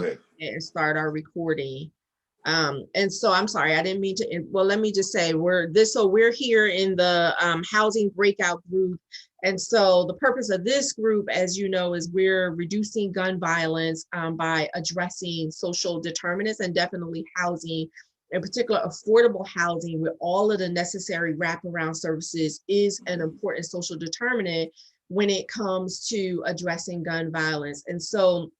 Go ahead. And start our recording. And so I'm sorry, I didn't mean to, well, let me just say we're here in the housing breakout group. And so the purpose of this group, as you know, is we're reducing gun violence by addressing social determinants and definitely housing, in particular affordable housing with all of the necessary wraparound services is an important social determinant when it comes to addressing gun violence. And so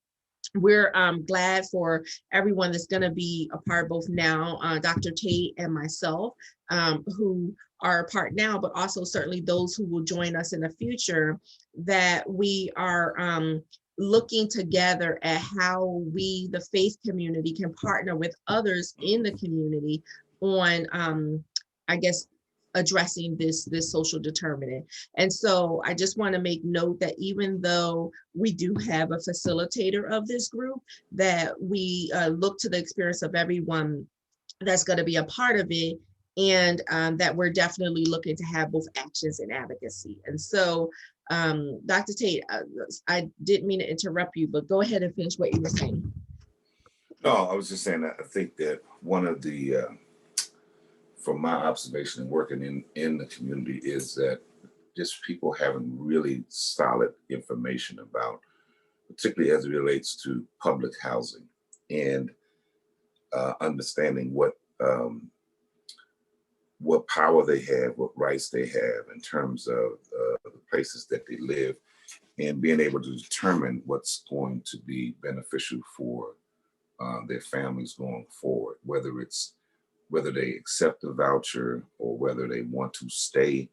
we're glad for everyone that's going to be a part both now, Dr. Tate and myself, who are a part now, but also certainly those who will join us in the future, that we are looking together at how we, the faith community, can partner with others in the community on, I guess, addressing this social determinant. And so I just want to make note that even though we do have a facilitator of this group, that we look to the experience of everyone that's going to be a part of it, and that we're definitely looking to have both actions and advocacy. And so Dr. Tate, I didn't mean to interrupt you, but go ahead and finish what you were saying. No, I was just saying that I think that one of the from my observation and working in the community is that just people having really solid information about, particularly as it relates to public housing, and understanding what power they have, what rights they have in terms of the places that they live, and being able to determine what's going to be beneficial for their families going forward, whether they accept a voucher or whether they want to stay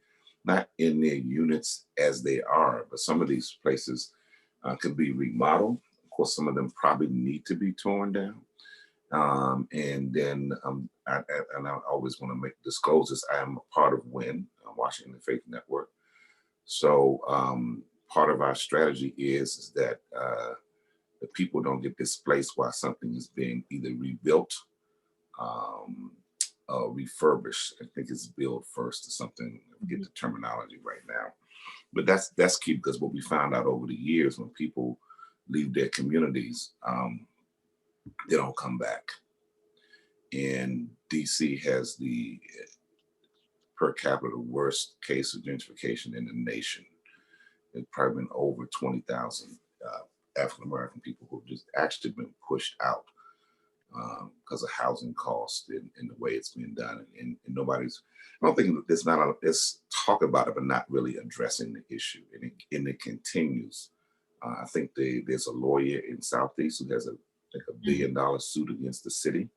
not in their units as they are, but some of these places can be remodeled. Of course, some of them probably need to be torn down. And then I always want to disclose this. I am a part of WIN, Washington Faith Network. So part of our strategy is that the people don't get displaced while something is being either rebuilt, refurbished. I think it's built first or something. I forget the terminology right now, but that's key, because what we found out over the years, when people leave their communities, they don't come back. And DC has the per capita worst case of gentrification in the nation. There's probably been over 20,000 African American people who've just actually been pushed out because of housing costs and the way it's being done. And nobody's, I don't think it's talk about it, but not really addressing the issue. And it continues. I think there's a lawyer in Southeast who has like $1 billion suit against the city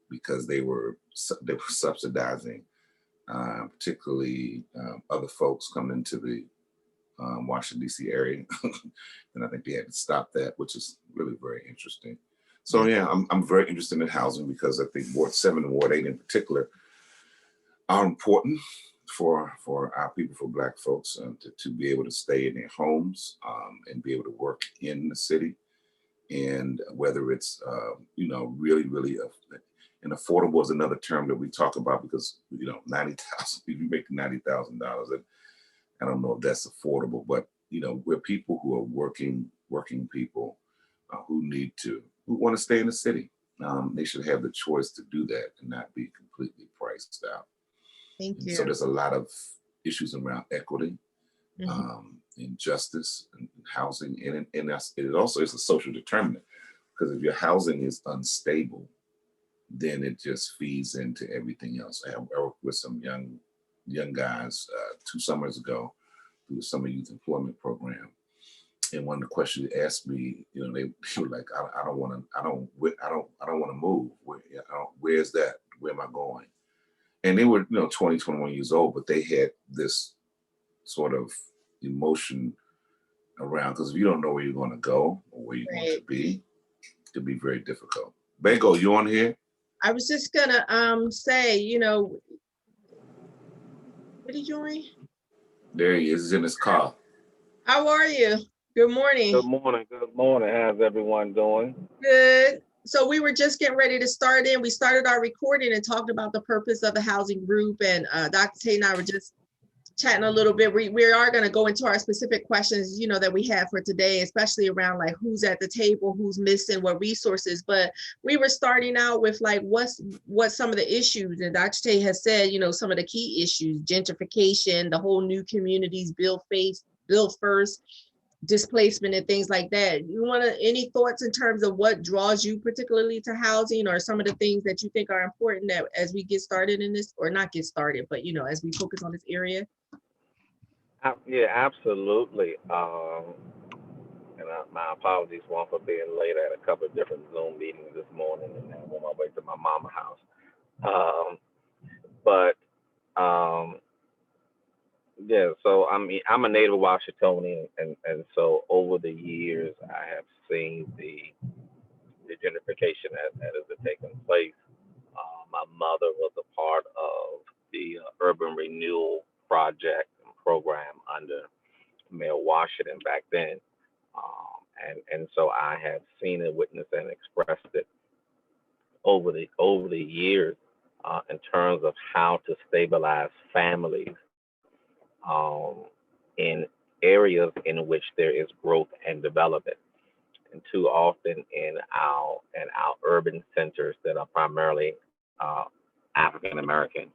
because they were subsidizing particularly other folks coming into the Washington, D.C. area. And I think they had to stop that, which is really very interesting. So yeah, I'm very interested in housing because I think Ward 7 and Ward 8 in particular are important for our people, for Black folks, to be able to stay in their homes and be able to work in the city. And whether it's, really, and affordable is another term that we talk about, because, $90,000, if you make $90,000, I don't know if that's affordable, but, we're people who are working people who want to stay in the city. They should have the choice to do that and not be completely priced out. Thank you. So there's a lot of issues around equity, and justice, and housing, and it also is a social determinant, because if your housing is unstable, then it just feeds into everything else. I worked with some young guys 2 summers ago through the Summer Youth Employment Program, and one of the questions they asked me, they were like, I don't want to move. Where's that? Where am I going? And they were 20, 21 years old, but they had this sort of emotion around, because if you don't know where you're going to go or where you're going to be, it could be very difficult. Bango, you on here? I was just gonna say, what did you join? There he is. He's in his car. How are you? Good morning. Good morning. Good morning. How's everyone doing? Good. So we were just getting ready to start in. We started our recording and talked about the purpose of the housing group, and Dr. Tate and I were just chatting a little bit. We are going to go into our specific questions, you know, that we have for today, especially around like who's at the table, who's missing, what resources. But we were starting out with like what some of the issues, and Dr. Tate has said, you know, some of the key issues: gentrification, the whole new communities, build first, displacement, and things like that. You want to, any thoughts in terms of what draws you particularly to housing, or some of the things that you think are important that as we get started in this, or not get started, but you know, as we focus on this area? Yeah, absolutely. My apologies, one, for being late. I had a couple of different Zoom meetings this morning, and I'm on my way to my mama's house. But yeah, so I mean, I'm a native Washingtonian, and so over the years, I have seen the gentrification that has taken place. My mother was a part of the urban renewal project and program under Mayor Washington back then. And so I have seen it, witnessed, and expressed it over the years in terms of how to stabilize families in areas in which there is growth and development. And too often in our urban centers that are primarily African American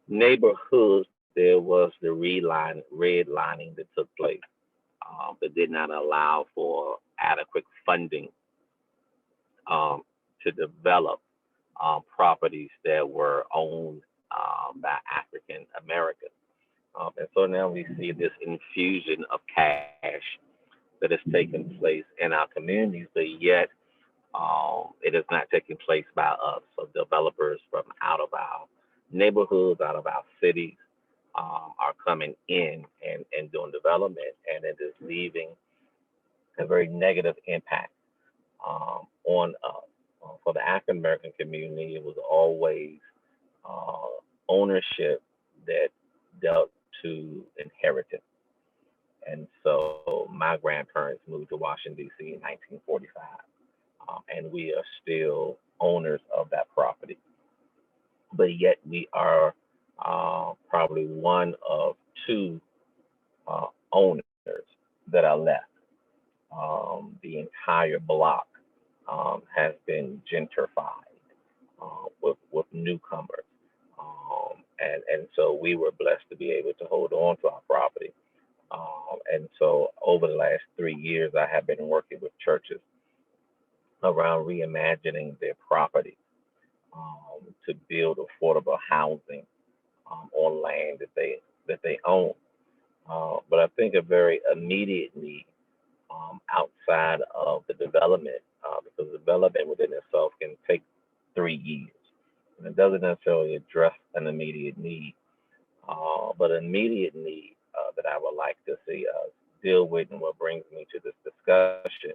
neighborhoods, there was the redlining that took place that did not allow for adequate funding to develop properties that were owned by African Americans. And so now we see this infusion of cash that is taking place in our communities, but yet it is not taking place by us. So developers from out of our neighborhoods, out of our cities, are coming in and doing development, and it is leaving a very negative impact on us. For the African American community, it was always ownership that dealt to inheritance. And so my grandparents moved to Washington, D.C. in 1945, and we are still owners of that property. But yet we are probably one of two owners that are left. The entire block has been gentrified with newcomers. And so we were blessed to be able to hold on to our property. And so over the last 3 years, I have been working with churches around reimagining their property to build affordable housing on land that they own. But I think a very immediate need outside of the development, because development within itself can take 3 years, and it doesn't necessarily address an immediate need. But an immediate need that I would like to see us deal with, and what brings me to this discussion,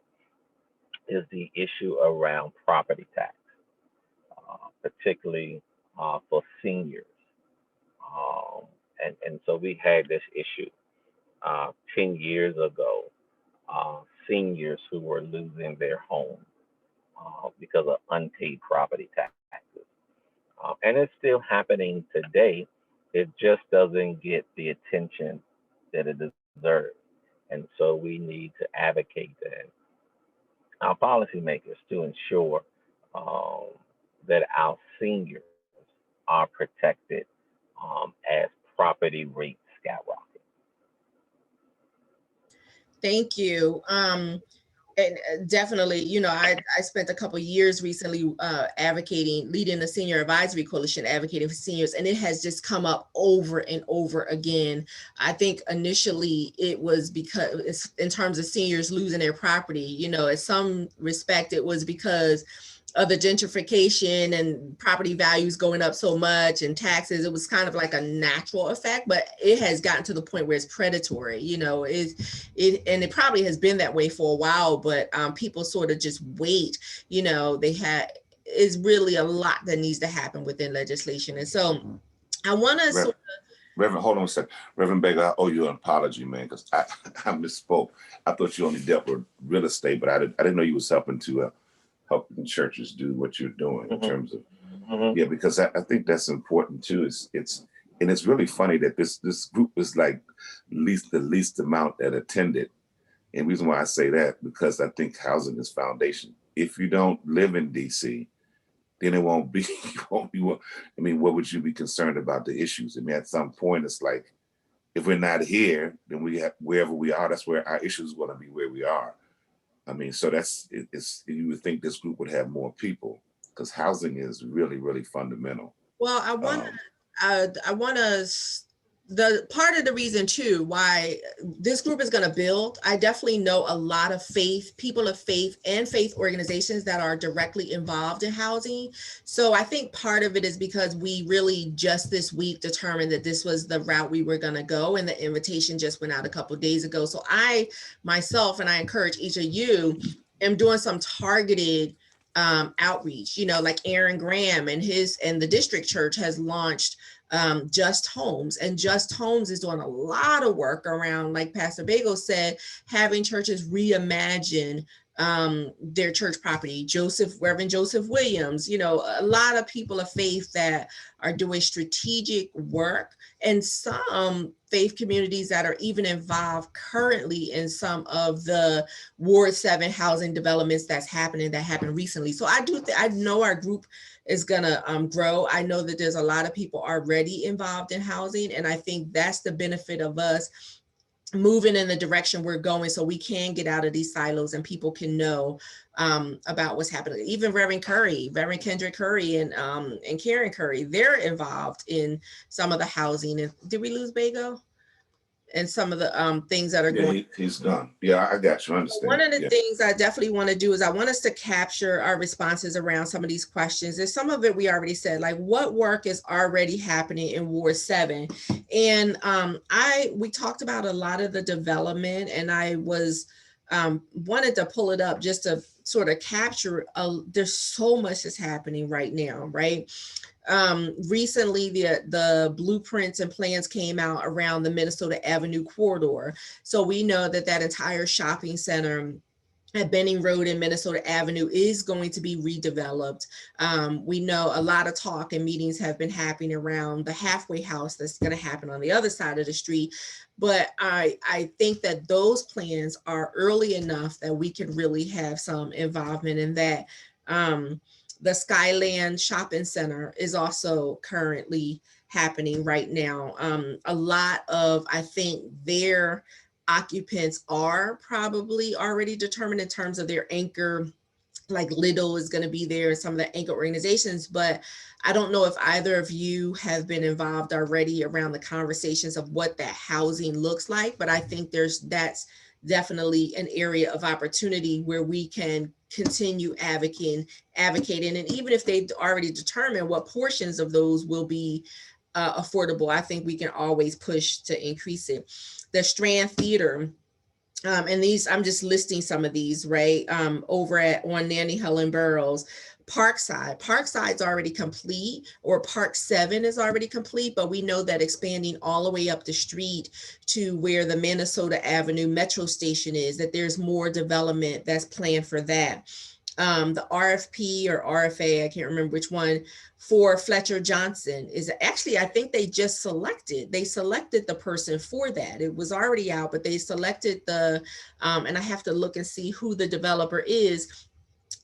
is the issue around property tax, particularly for seniors. And so we had this issue 10 years ago, seniors who were losing their homes because of unpaid property taxes. And it's still happening today. It just doesn't get the attention that it deserves. And so we need to advocate that our policymakers to ensure that our seniors are protected as property rates skyrocket. Thank you. And definitely, you know, I spent a couple of years recently advocating, leading the Senior Advisory Coalition, advocating for seniors, and it has just come up over and over again. I think initially it was because it's in terms of seniors losing their property, you know, in some respect, it was because of the gentrification and property values going up so much and taxes. It was kind of like a natural effect, but it has gotten to the point where it's predatory, you know, and it probably has been that way for a while, but people sort of just wait, you know, is really a lot that needs to happen within legislation. And so I want to Reverend, hold on a second. Reverend Bailey, I owe you an apology, man, because I misspoke. I thought you only dealt with real estate, but I didn't know you was helping churches do what you're doing in terms of, yeah, because I think that's important too. It's And it's really funny that this group is like the least amount that attended. And the reason why I say that, because I think housing is foundation. If you don't live in DC, then it won't be, I mean, what would you be concerned about the issues? I mean, at some point, it's like, if we're not here, then we have, wherever we are, that's where our issues are going to be, where we are. I mean, so you would think this group would have more people, because housing is really, really fundamental. Well, I want to, the part of the reason too why this group is going to build, I definitely know a lot of people of faith and faith organizations that are directly involved in housing. So I think part of it is because we really just this week determined that this was the route we were going to go, and the invitation just went out a couple of days ago. So I myself, and I encourage each of you, am doing some targeted outreach, like Aaron Graham and the district church has launched Just Homes, and Just Homes is doing a lot of work around, like Pastor Bagel said, having churches reimagine their church property. Reverend Joseph Williams, a lot of people of faith that are doing strategic work, and some faith communities that are even involved currently in some of the Ward 7 housing developments that happened recently. So I know our group is gonna grow. I know that there's a lot of people already involved in housing, and I think that's the benefit of us moving in the direction we're going, so we can get out of these silos and people can know about what's happening. Even Reverend Kendrick Curry, and Karen Curry, they're involved in some of the housing. And did we lose Bago? And some of the things that are going. He's done. Yeah, I got you. I understand. One of the things I definitely want to do is I want us to capture our responses around some of these questions. And some of it we already said, like what work is already happening in Ward 7. And we talked about a lot of the development, and I was wanted to pull it up just to sort of capture. There's so much that's happening right now, right? Recently, the blueprints and plans came out around the Minnesota Avenue corridor. So we know that entire shopping center at Benning Road and Minnesota Avenue is going to be redeveloped. We know a lot of talk and meetings have been happening around the halfway house that's going to happen on the other side of the street. But I think that those plans are early enough that we can really have some involvement in that. The Skyland shopping center is also currently happening right now. A lot of, I think, their occupants are probably already determined in terms of their anchor, like Lidl is going to be there, some of the anchor organizations, but I don't know if either of you have been involved already around the conversations of what that housing looks like. But I think that's definitely an area of opportunity where we can continue advocating. And even if they've already determined what portions of those will be affordable, I think we can always push to increase it. The Strand Theater, and these, I'm just listing some of these, right? Over on Nanny Helen Burroughs. Parkside's already complete, or Park 7 is already complete, but we know that expanding all the way up the street to where the Minnesota Avenue Metro Station is, that there's more development that's planned for that. The RFP or RFA, I can't remember which one, for Fletcher Johnson is actually, I think they selected the person for that. It was already out, but they selected and I have to look and see who the developer is.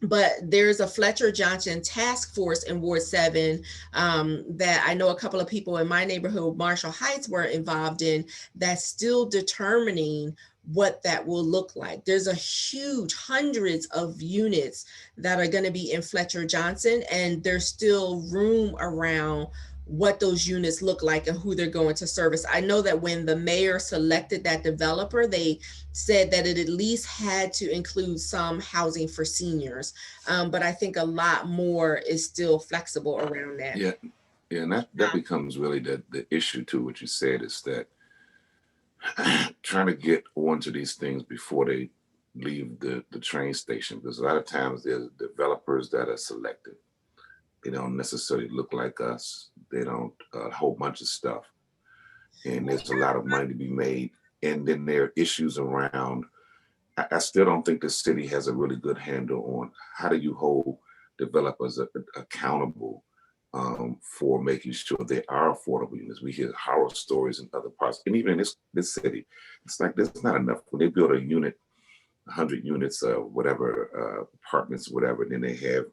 But there's a Fletcher Johnson task force in Ward 7 that I know a couple of people in my neighborhood, Marshall Heights, were involved in, that's still determining what that will look like. There's a huge hundreds of units that are going to be in Fletcher Johnson, and there's still room around what those units look like and who they're going to service. I know that when the mayor selected that developer, they said that it at least had to include some housing for seniors. But I think a lot more is still flexible around that. Yeah, and that becomes really the issue too. What you said is that trying to get onto these things before they leave the train station, because a lot of times there's developers that are selected. They don't necessarily look like us. They don't a whole bunch of stuff. And there's a lot of money to be made. And then there are issues around, I still don't think the city has a really good handle on how do you hold developers accountable for making sure they are affordable units. We hear horror stories in other parts, and even in this city, it's like there's not enough. When they build a unit, 100 units, whatever, apartments, whatever, then they have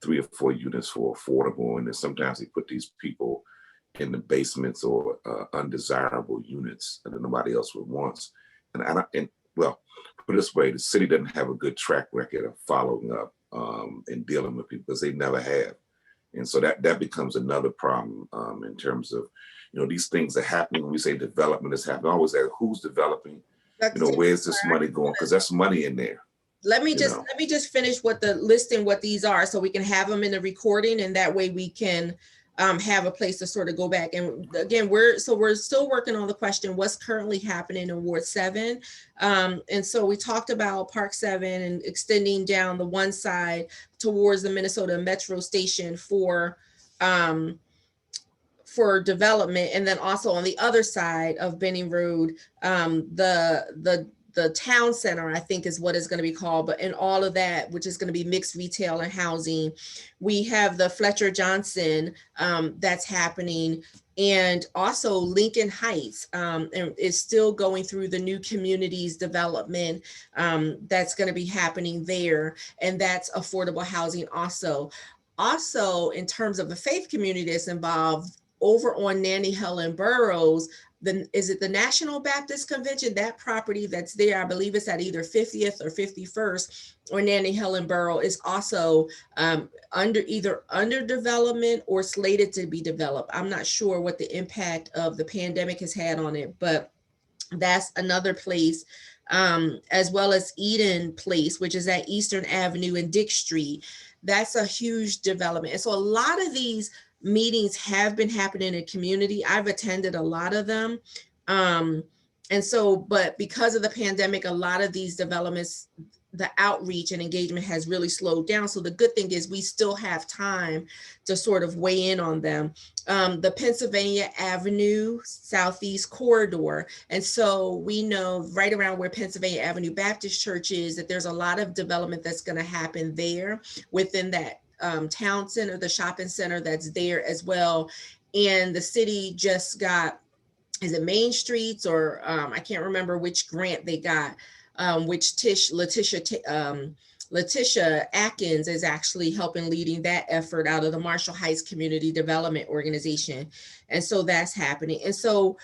3 or 4 units for affordable, and then sometimes they put these people in the basements or undesirable units that nobody else would want. And well, put it this way, the city doesn't have a good track record of following up and dealing with people because they never have. And so that becomes another problem in terms of, these things are happening. When we say development is happening, I always ask who's developing, where's this money going? Because that's money in there. Let me just finish what these are so we can have them in the recording, and that way we can have a place to sort of go back. And again, we're still working on the question, what's currently happening in Ward 7. And so we talked about Park 7 and extending down the one side towards the Minnesota Metro Station for development. And then also on the other side of Benning Road, the town center, I think is what it's going to be called, but in all of that, which is going to be mixed retail and housing. We have the Fletcher Johnson that's happening, and also Lincoln Heights and is still going through the new communities development that's going to be happening there, and that's affordable housing also. Also, in terms of the faith community that's involved, over on Nanny Helen Burroughs, is it the National Baptist Convention? That property that's there, I believe it's at either 50th or 51st or Nanny Helen Borough, is also under development or slated to be developed. I'm not sure what the impact of the pandemic has had on it, but that's another place, as well as Eden Place, which is at Eastern Avenue and Dick Street. That's a huge development. And so a lot of these meetings have been happening in the community. I've attended a lot of them. And so, but because of the pandemic, a lot of these developments, the outreach and engagement has really slowed down. So the good thing is we still have time to sort of weigh in on them. The Pennsylvania Avenue Southeast corridor. And so we know right around where Pennsylvania Avenue Baptist Church is, that there's a lot of development that's going to happen there within that town center, the shopping center that's there as well. And the city just got, is it Main Streets or I can't remember which grant they got, which Letitia Atkins is actually helping leading that effort out of the Marshall Heights Community Development Organization. And so that's happening. And so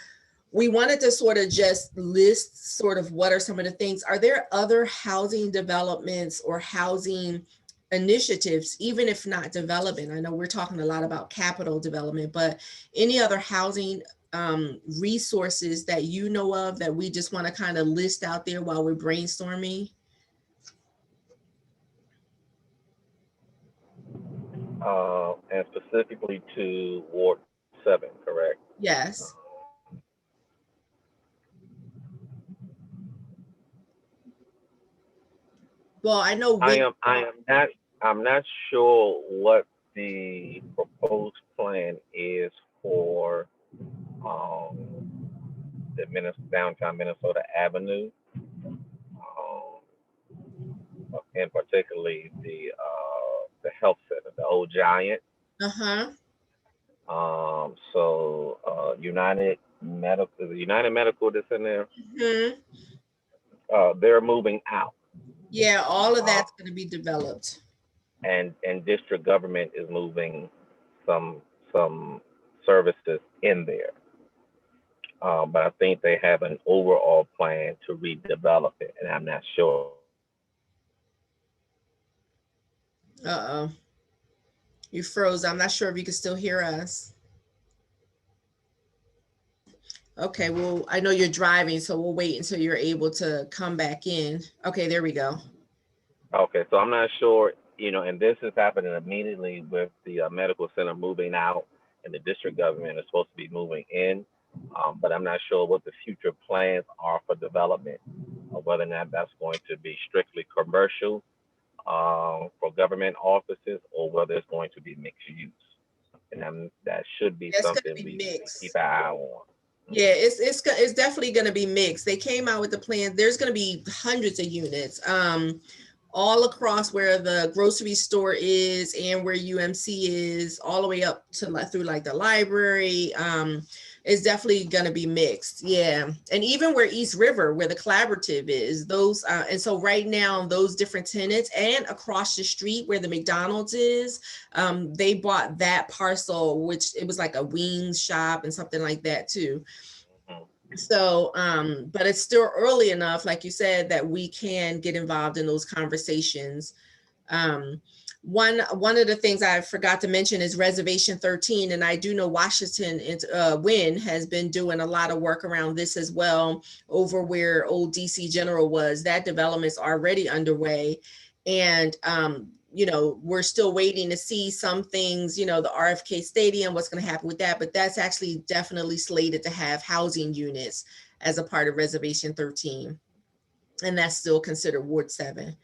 we wanted to sort of just list sort of what are some of the things. Are there other housing developments or housing initiatives, even if not development? I know we're talking a lot about capital development, but any other housing resources that you know of that we just want to kind of list out there while we're brainstorming? And specifically to Ward 7, correct? Yes. Well, I know I'm not sure what the proposed plan is for the downtown Minnesota Avenue, and particularly the health center, the old Giant. So United Medical that's in there. They're moving out. Yeah, all of that's going to be developed. And district government is moving some services in there. But I think they have an overall plan to redevelop it, and I'm not sure. Uh-oh. You froze. I'm not sure if you can still hear us. Okay, well, I know you're driving, so we'll wait until you're able to come back in. Okay, there we go. Okay, so I'm not sure, and this is happening immediately with the medical center moving out, and the district government is supposed to be moving in. But I'm not sure what the future plans are for development, or whether or not that's going to be strictly commercial for government offices, or whether it's going to be mixed use. And that should be something we keep an eye on. Yeah, it's definitely going to be mixed. They came out with the plan. There's going to be hundreds of units. all across where the grocery store is and where UMC is, all the way up to through like the library. Is definitely going to be mixed. Yeah. And even where East River, where the collaborative is, those, and so right now, those different tenants, and across the street where the McDonald's is, they bought that parcel, which it was like a wings shop and something like that too. So, but it's still early enough, like you said, that we can get involved in those conversations. One of the things I forgot to mention is Reservation 13, and I do know Washington Wynn has been doing a lot of work around this as well, over where old DC General was. That development's already underway, and you know, we're still waiting to see some things, you know, the RFK Stadium, what's going to happen with that, but that's actually definitely slated to have housing units as a part of Reservation 13, and that's still considered Ward 7.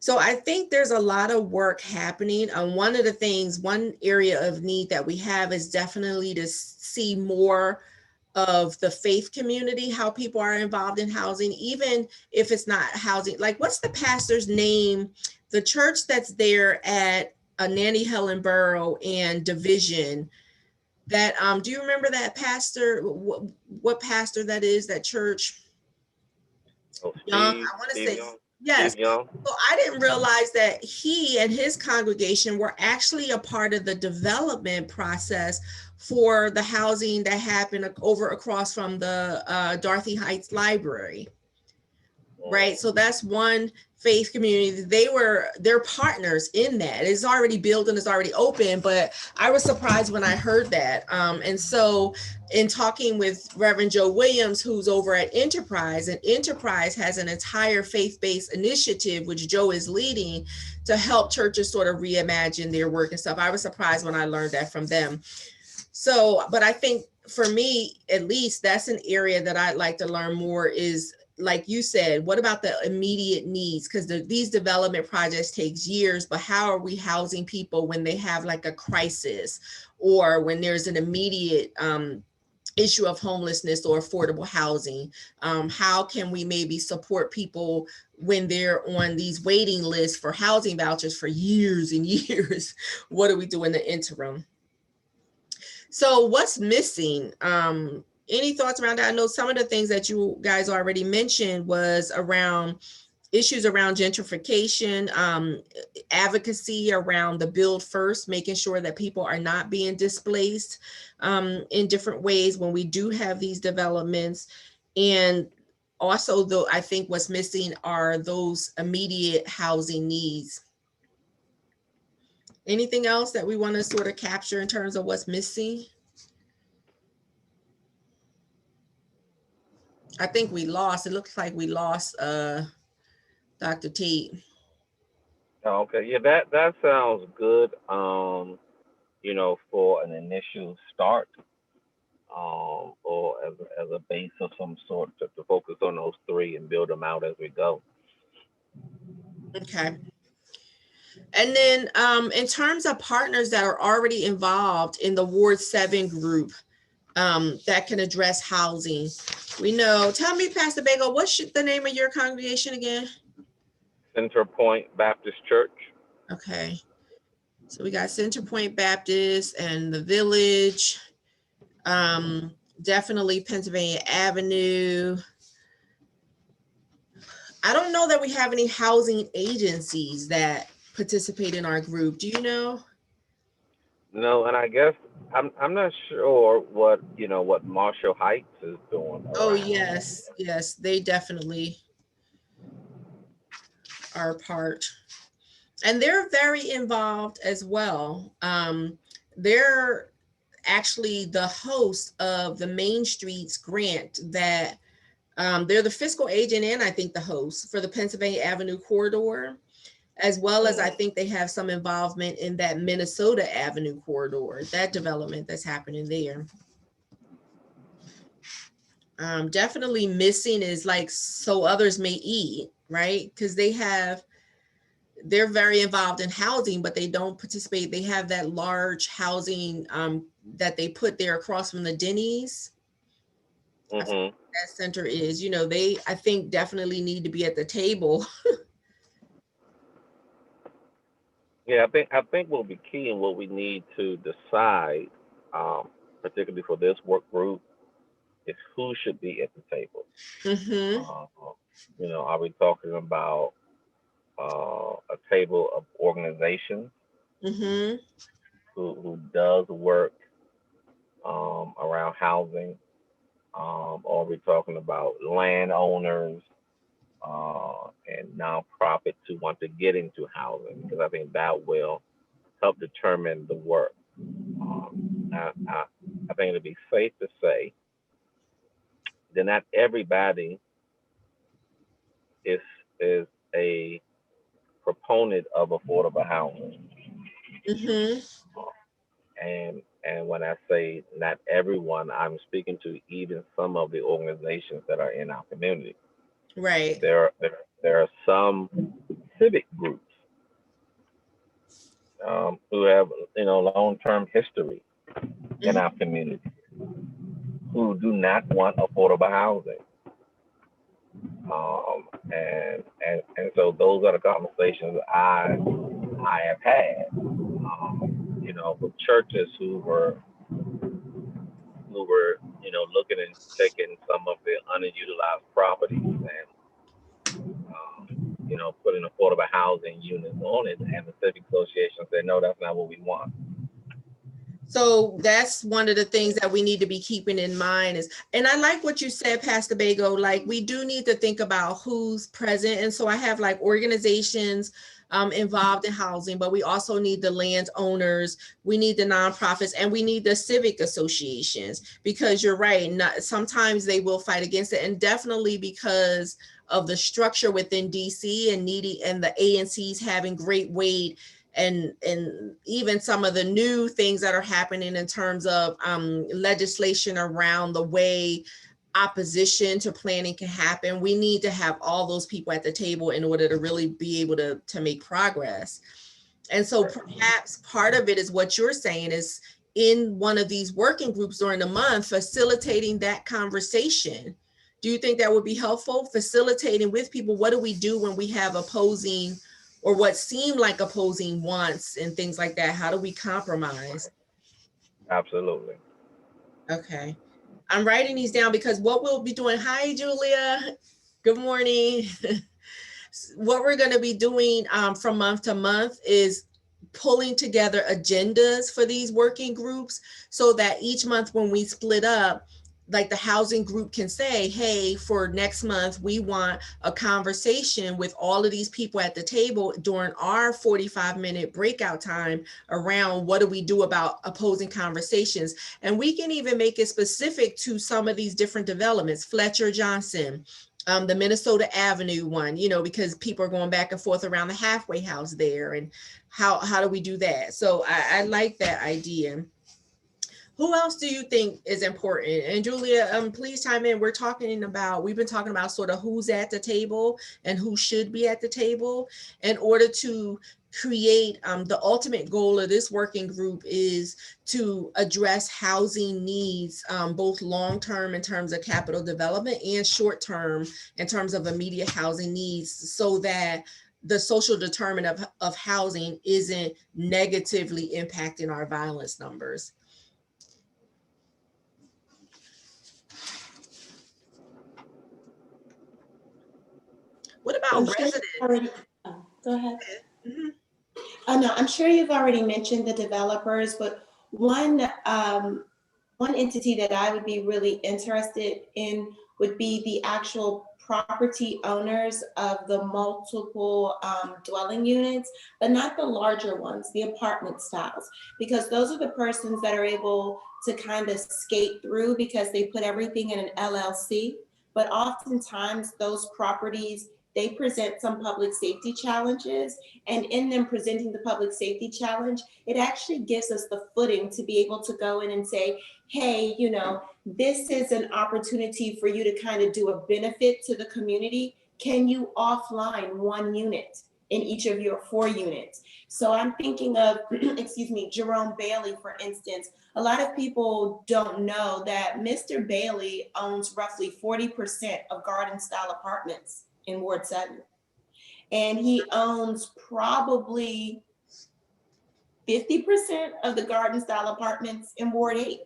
So I think there's a lot of work happening. One of the things, one area of need that we have is definitely to see more of the faith community, how people are involved in housing, even if it's not housing. Like, what's the pastor's name? The church that's there at Nanny Helen Borough and Division. That do you remember that pastor? What pastor that is? That church? Oh, Young. Steve, I want to Steve say Young. yes. Steve Young. So I didn't realize that he and his congregation were actually a part of the development process for the housing that happened over across from the Dorothy Heights Library. Right. So that's one faith community. They're partners in that. It's already built and it's already open, but I was surprised when I heard that. And so in talking with Reverend Joe Williams, who's over at Enterprise, and Enterprise has an entire faith-based initiative, which Joe is leading, to help churches sort of reimagine their work and stuff. I was surprised when I learned that from them. So, but I think for me, at least, that's an area that I'd like to learn more is, like you said, what about the immediate needs? Because these development projects takes years, but how are we housing people when they have like a crisis, or when there's an immediate issue of homelessness or affordable housing? How can we maybe support people when they're on these waiting lists for housing vouchers for years and years? What do we do in the interim? So what's missing? Any thoughts around that? I know some of the things that you guys already mentioned was around issues around gentrification, advocacy around the build first, making sure that people are not being displaced in different ways when we do have these developments. And also, though, I think what's missing are those immediate housing needs. Anything else that we want to sort of capture in terms of what's missing? I think we lost. It looks like we lost Dr. Tate. Oh, okay. Yeah, that sounds good. You know, for an initial start, or as a base of some sort to focus on those three and build them out as we go. Okay. And then in terms of partners that are already involved in the Ward 7 group that can address housing, we know, tell me, Pastor Bagel, what's the name of your congregation again? Center Point Baptist Church. Okay. So we got Center Point Baptist and the Village, definitely Pennsylvania Avenue. I don't know that we have any housing agencies that participate in our group. Do you know? No, and I guess I'm not sure what Marshall Heights is doing. Oh yes, yes, they definitely are a part, and they're very involved as well. They're actually the host of the Main Streets grant that they're the fiscal agent, and I think the host for the Pennsylvania Avenue corridor, as well as I think they have some involvement in that Minnesota Avenue corridor, that development that's happening there. Definitely missing is like So Others May Eat, right? Because they're very involved in housing, but they don't participate. They have that large housing that they put there across from the Denny's. That center is, they, I think, definitely need to be at the table Yeah, I think what will be key and what we need to decide, particularly for this work group, is who should be at the table. Mm-hmm. Uh, are we talking about a table of organizations Mm-hmm. who does work around housing? Or are we talking about landowners and nonprofits who want to get into housing? Because I think that will help determine the work. I think it'd be safe to say that not everybody is is a proponent of affordable housing. Mm-hmm. And when I say not everyone, I'm speaking to even some of the organizations that are in our community. Right. There are some civic groups who have long-term history in our community who do not want affordable housing. And so those are the conversations I have had. With churches who were looking and taking some of the underutilized properties and putting affordable housing units on it, and the civic association said no, that's not what we want. So that's one of the things that we need to be keeping in mind is, and I like what you said, Pastor Bago, like we do need to think about who's present. And so I have like organizations involved in housing, but we also need the landowners, we need the nonprofits, and we need the civic associations, because you're right, sometimes they will fight against it, and definitely because of the structure within DC and the ANCs having great weight, and even some of the new things that are happening in terms of legislation around the way opposition to planning can happen. We need to have all those people at the table in order to really be able to make progress. And so perhaps part of it is what you're saying is in one of these working groups during the month, facilitating that conversation. Do you think that would be helpful? Facilitating with people, what do we do when we have opposing or what seem like opposing wants and things like that? How do we compromise? Absolutely. Okay. I'm writing these down because what we'll be doing, hi, Julia, good morning. What we're going to be doing from month to month is pulling together agendas for these working groups so that each month when we split up, like the housing group can say, hey, for next month, we want a conversation with all of these people at the table during our 45-minute breakout time around what do we do about opposing conversations. And we can even make it specific to some of these different developments, Fletcher Johnson, the Minnesota Avenue one, because people are going back and forth around the halfway house there. And how do we do that? So I like that idea. Who else do you think is important? And Julia, please chime in. We've been talking about sort of who's at the table and who should be at the table in order to create the ultimate goal of this working group is to address housing needs, both long-term in terms of capital development and short-term in terms of immediate housing needs, so that the social determinant of housing isn't negatively impacting our violence numbers. What about residents? Go ahead. Mm-hmm. Oh, no, I'm sure you've already mentioned the developers, but one entity that I would be really interested in would be the actual property owners of the multiple dwelling units, but not the larger ones, the apartment styles, because those are the persons that are able to kind of skate through because they put everything in an LLC. But oftentimes those properties, they present some public safety challenges, and in them presenting the public safety challenge, it actually gives us the footing to be able to go in and say, hey, this is an opportunity for you to kind of do a benefit to the community. Can you offline one unit in each of your 4 units? So I'm thinking of, Jerome Bailey, for instance. A lot of people don't know that Mr. Bailey owns roughly 40% of garden style apartments in Ward 7. And he owns probably 50% of the garden style apartments in Ward 8.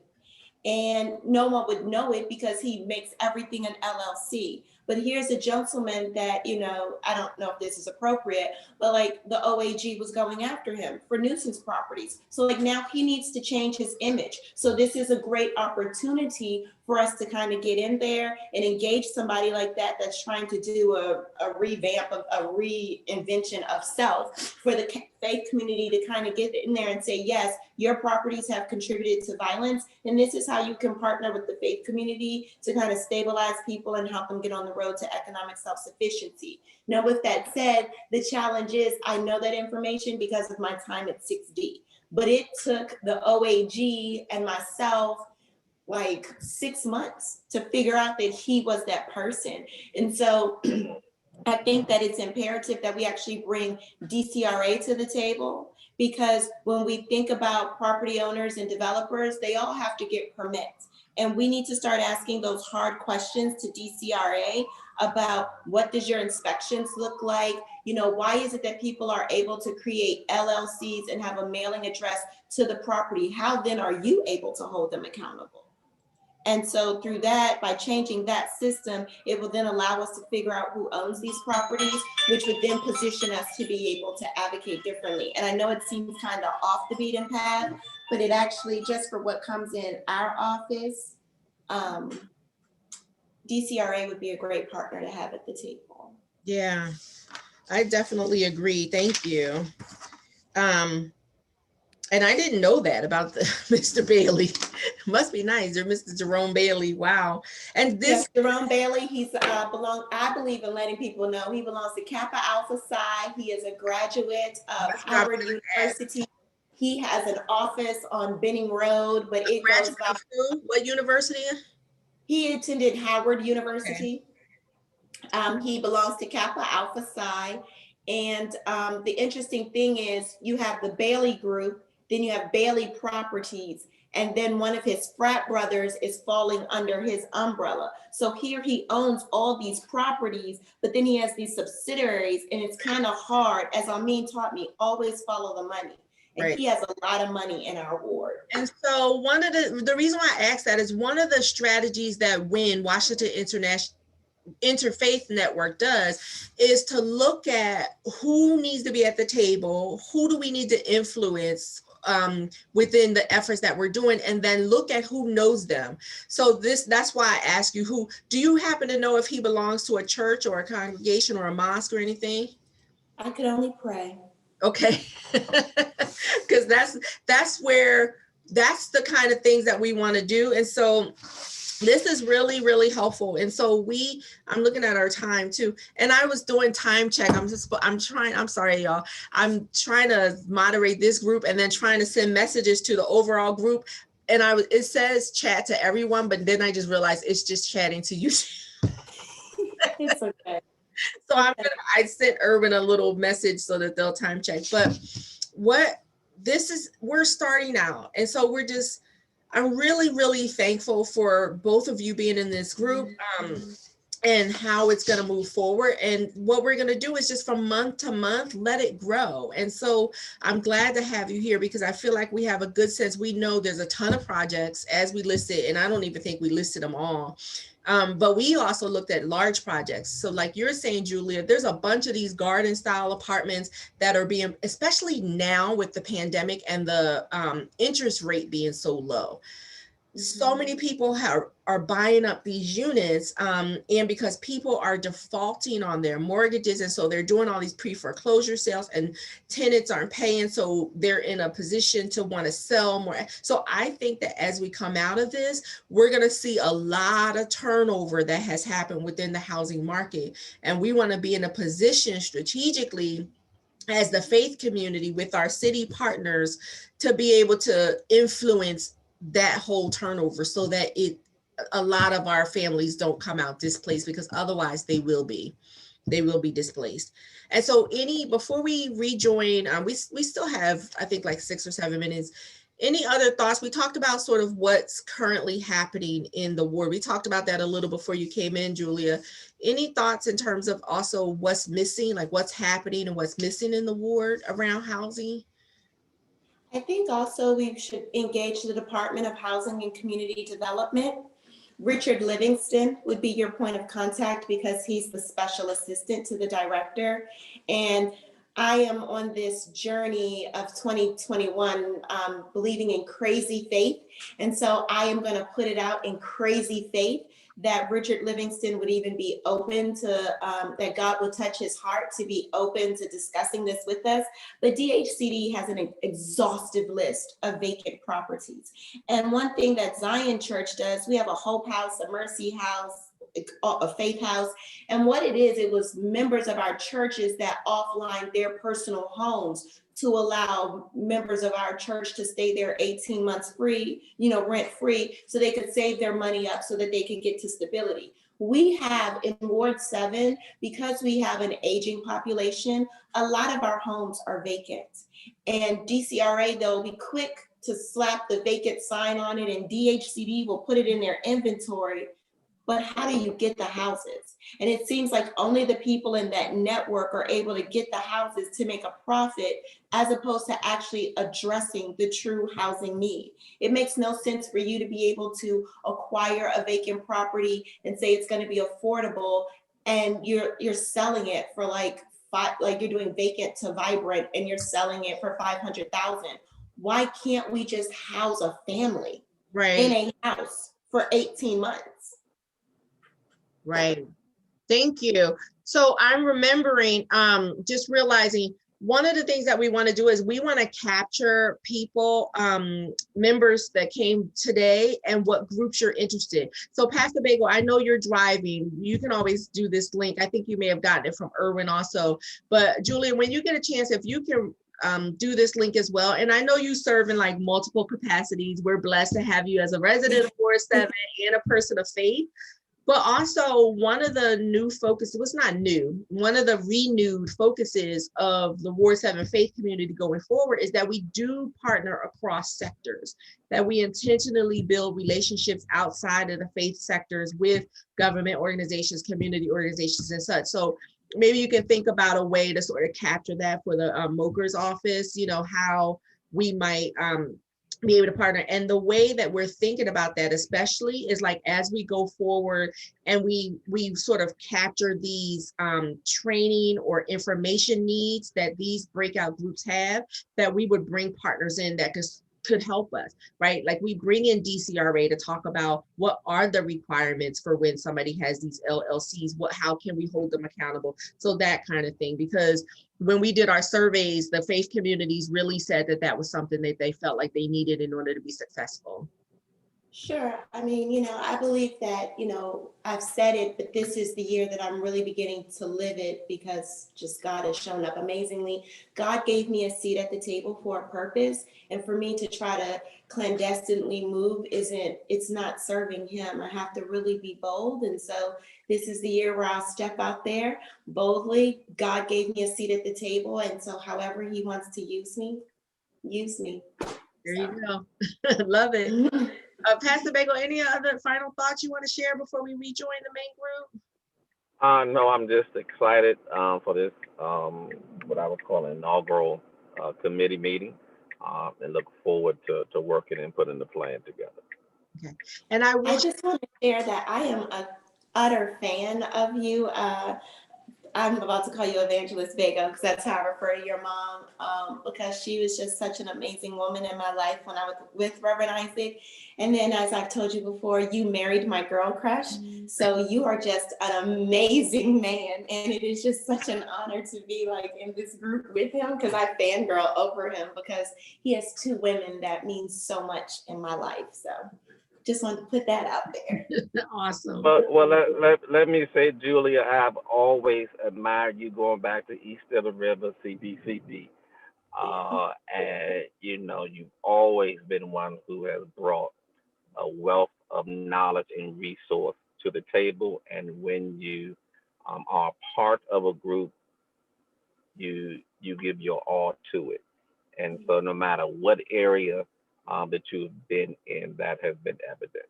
And no one would know it because he makes everything an LLC. But here's a gentleman that, you know, I don't know if this is appropriate, but like the OAG was going after him for nuisance properties. So like now he needs to change his image. So this is a great opportunity for us to kind of get in there and engage somebody like that that's trying to do a revamp of a reinvention of self for the faith community to kind of get in there and say, yes, your properties have contributed to violence. And this is how you can partner with the faith community to kind of stabilize people and help them get on the road to economic self-sufficiency. Now, with that said, the challenge is I know that information because of my time at 6D, but it took the OAG and myself like 6 months to figure out that he was that person. And so I think that it's imperative that we actually bring DCRA to the table, because when we think about property owners and developers, they all have to get permits. And we need to start asking those hard questions to DCRA about what does your inspections look like? You know, why is it that people are able to create LLCs and have a mailing address to the property? How then are you able to hold them accountable? And so through that, by changing that system, it will then allow us to figure out who owns these properties, which would then position us to be able to advocate differently. And I know it seems kind of off the beaten path, but it actually, just for what comes in our office, DCRA would be a great partner to have at the table. Yeah, I definitely agree. Thank you. And I didn't know that about the Mr. Bailey. Must be nice. Or Mr. Jerome Bailey. Wow. And this yes, Jerome Bailey, he's I believe in letting people know he belongs to Kappa Alpha Psi. He is a graduate of Howard University. He has an office on Benning Road, but it goes by what university? He attended Howard University. Okay. He belongs to Kappa Alpha Psi. And the interesting thing is you have the Bailey Group, then you have Bailey Properties, and then one of his frat brothers is falling under his umbrella. So here he owns all these properties, but then he has these subsidiaries, and it's kind of hard, as Amin taught me, always follow the money. And right. He has a lot of money in our ward. And so one of the reason why I asked that is one of the strategies that Washington Interfaith Network does is to look at who needs to be at the table, who do we need to influence within the efforts that we're doing, and then look at who knows them. So that's why I ask you, who do you happen to know if he belongs to a church or a congregation or a mosque or anything? I could only pray. Okay. Because that's the kind of things that we want to do. And so this is really, really helpful. And so I'm looking at our time too. And I was doing time check. I'm sorry, y'all. I'm trying to moderate this group and then trying to send messages to the overall group. And it says chat to everyone, but then I just realized it's just chatting to you. It's okay. So I sent Urban a little message so that they'll time check. But we're starting out. And so I'm really, really thankful for both of you being in this group and how it's going to move forward. And what we're going to do is just from month to month, let it grow. And so I'm glad to have you here because I feel like we have a good sense. We know there's a ton of projects as we listed, and I don't even think we listed them all. But we also looked at large projects. So like you're saying, Julia, there's a bunch of these garden style apartments that are being, especially now with the pandemic and the interest rate being so low. So many people are buying up these units and because people are defaulting on their mortgages. And so they're doing all these pre-foreclosure sales and tenants aren't paying. So they're in a position to want to sell more. So I think that as we come out of this, we're going to see a lot of turnover that has happened within the housing market. And we want to be in a position strategically as the faith community with our city partners to be able to influence that whole turnover so that a lot of our families don't come out displaced, because otherwise they will be displaced. And so before we rejoin, we still have, I think, like 6 or 7 minutes. Any other thoughts? We talked about sort of what's currently happening in the ward. We talked about that a little before you came in, Julia. Any thoughts in terms of also what's missing, like what's happening and what's missing in the ward around housing? I think also we should engage the Department of Housing and Community Development. Richard Livingston would be your point of contact because he's the special assistant to the director. And I am on this journey of 2021, believing in crazy faith. And so I am going to put it out in crazy faith that Richard Livingston would even be open to, that God would touch his heart to be open to discussing this with us. But DHCD has an exhaustive list of vacant properties. And one thing that Zion Church does, we have a Hope House, a Mercy House, a Faith House. And what it was members of our churches that offline their personal homes to allow members of our church to stay there 18 months free, rent free, so they could save their money up so that they could get to stability. We have in Ward 7, because we have an aging population, a lot of our homes are vacant. And DCRA, they'll be quick to slap the vacant sign on it, and DHCD will put it in their inventory. But how do you get the houses? And it seems like only the people in that network are able to get the houses to make a profit, as opposed to actually addressing the true housing need. It makes no sense for you to be able to acquire a vacant property and say it's going to be affordable, and you're selling it for like you're doing vacant to vibrant, and you're selling it for $500,000. Why can't we just house a family in a house for 18 months? Right. Thank you. So I'm remembering, just realizing one of the things that we want to do is we want to capture people, members that came today and what groups you're interested. So Pastor Bagel, I know you're driving. You can always do this link. I think you may have gotten it from Erwin also. But Julia, when you get a chance, if you can do this link as well. And I know you serve in like multiple capacities. We're blessed to have you as a resident of Ward 7 and a person of faith. But also one of the new focuses, it was not new, one of the renewed focuses of the Ward 7 faith community going forward is that we do partner across sectors, that we intentionally build relationships outside of the faith sectors with government organizations, community organizations and such. So maybe you can think about a way to sort of capture that for the MOCR's office, how we might be able to partner. And the way that we're thinking about that especially is like as we go forward and we sort of capture these training or information needs that these breakout groups have, that we would bring partners in that could help us, right? Like we bring in DCRA to talk about what are the requirements for when somebody has these LLCs, how can we hold them accountable? So that kind of thing, because when we did our surveys, the faith communities really said that was something that they felt like they needed in order to be successful. Sure. I mean, I believe that, I've said it, but this is the year that I'm really beginning to live it because just God has shown up amazingly. God gave me a seat at the table for a purpose. And for me to try to clandestinely move it's not serving him. I have to really be bold. And so this is the year where I'll step out there boldly. God gave me a seat at the table. And so however he wants to use me, use me. There you go. Love it. Pastor Bagel, any other final thoughts you want to share before we rejoin the main group? No, I'm just excited for this, what I would call an inaugural committee meeting, and look forward to working and putting the plan together. Okay. And I just want to share that I am an utter fan of you. I'm about to call you Evangelist Vega because that's how I refer to your mom, because she was just such an amazing woman in my life when I was with Reverend Isaac. And then as I've told you before, you married my girl crush. So you are just an amazing man. And it is just such an honor to be like in this group with him because I fangirl over him because he has two women that mean so much in my life. So just wanted to put that out there. Awesome. But well, let me say, Julia, I've always admired you going back to East of the River, CBCB. And you've always been one who has brought a wealth of knowledge and resource to the table. And when you are part of a group, you give your all to it. And so no matter what area that you've been in, that has been evident.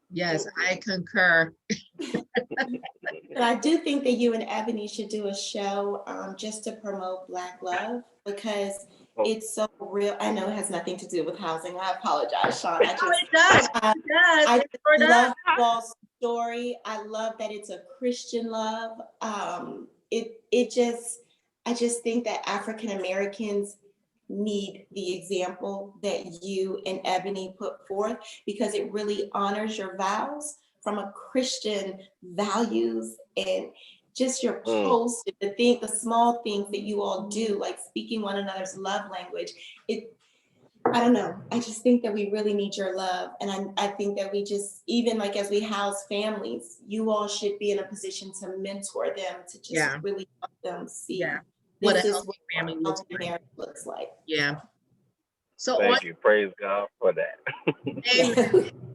Yes, I concur. But I do think that you and Ebony should do a show just to promote Black love, because it's so real. I know it has nothing to do with housing. I apologize, Sean. I Oh, it does. I, It does. I It sure does. love Paul's story. I love that it's a Christian love. I just think that African Americans need the example that you and Ebony put forth, because it really honors your vows from a Christian values, and just your post, the small things that you all do, like speaking one another's love language. I don't know. I just think that we really need your love. And I think that we just, even like as we house families, you all should be in a position to mentor them, to just really help them see What a this is healthy what family a looks healthy marriage looks like. Yeah. So Thank you. Praise God for that.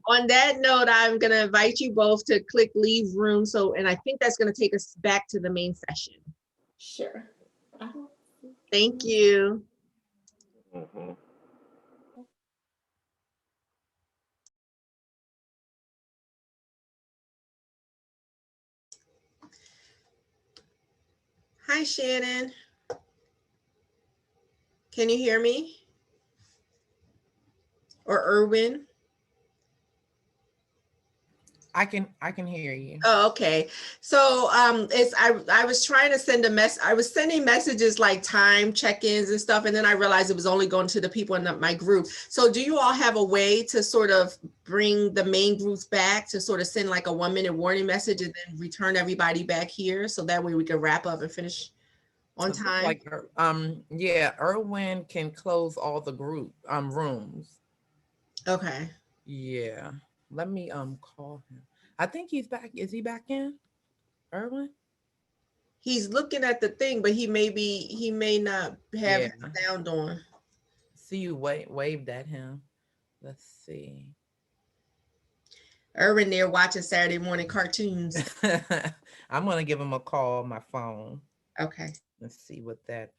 on that note, I'm going to invite you both to click leave room. So, and I think that's going to take us back to the main session. Sure. Thank you. Mhm. Hi, Shannon. Can you hear me? Or Erwin? I can hear you. Oh, okay. So I was trying to send a message. I was sending messages like time check-ins and stuff, and then I realized it was only going to the people in my group. So do you all have a way to sort of bring the main groups back, to sort of send like a 1-minute warning message and then return everybody back here, so that way we can wrap up and finish on time? Like yeah, Erwin can close all the group rooms. Okay. Yeah. Let me call him. I think he's back. Is he back in? Erwin? He's looking at the thing, but he may not have his sound on. See, you waved at him. Let's see. Erwin there watching Saturday morning cartoons. I'm gonna give him a call on my phone. Okay. Let's see what that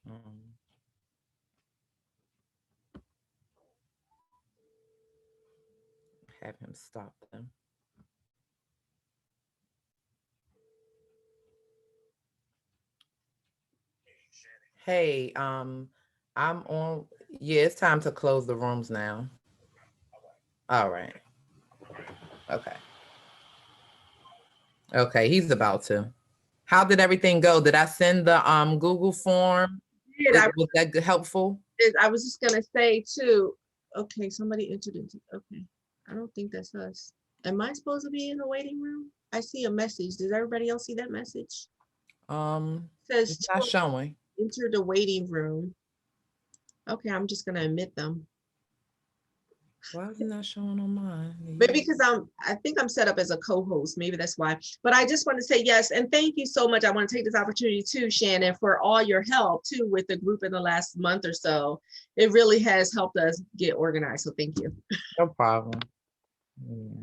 have him stop them. Hey, I'm on. Yeah, it's time to close the rooms now. All right. Okay. Okay, he's about to. How did everything go? Did I send the Google form? Was that helpful? I was just gonna say too. Okay, somebody entered into. Okay, I don't think that's us. Am I supposed to be in the waiting room? I see a message. Does everybody else see that message? It says it's not showing. Enter the waiting room. Okay, I'm just gonna admit them. Why is it not showing on mine? Maybe because I think I'm set up as a co-host. Maybe that's why. But I just want to say yes, and thank you so much. I want to take this opportunity too, Shannon, for all your help too with the group in the last month or so. It really has helped us get organized. So thank you. No problem. Yeah.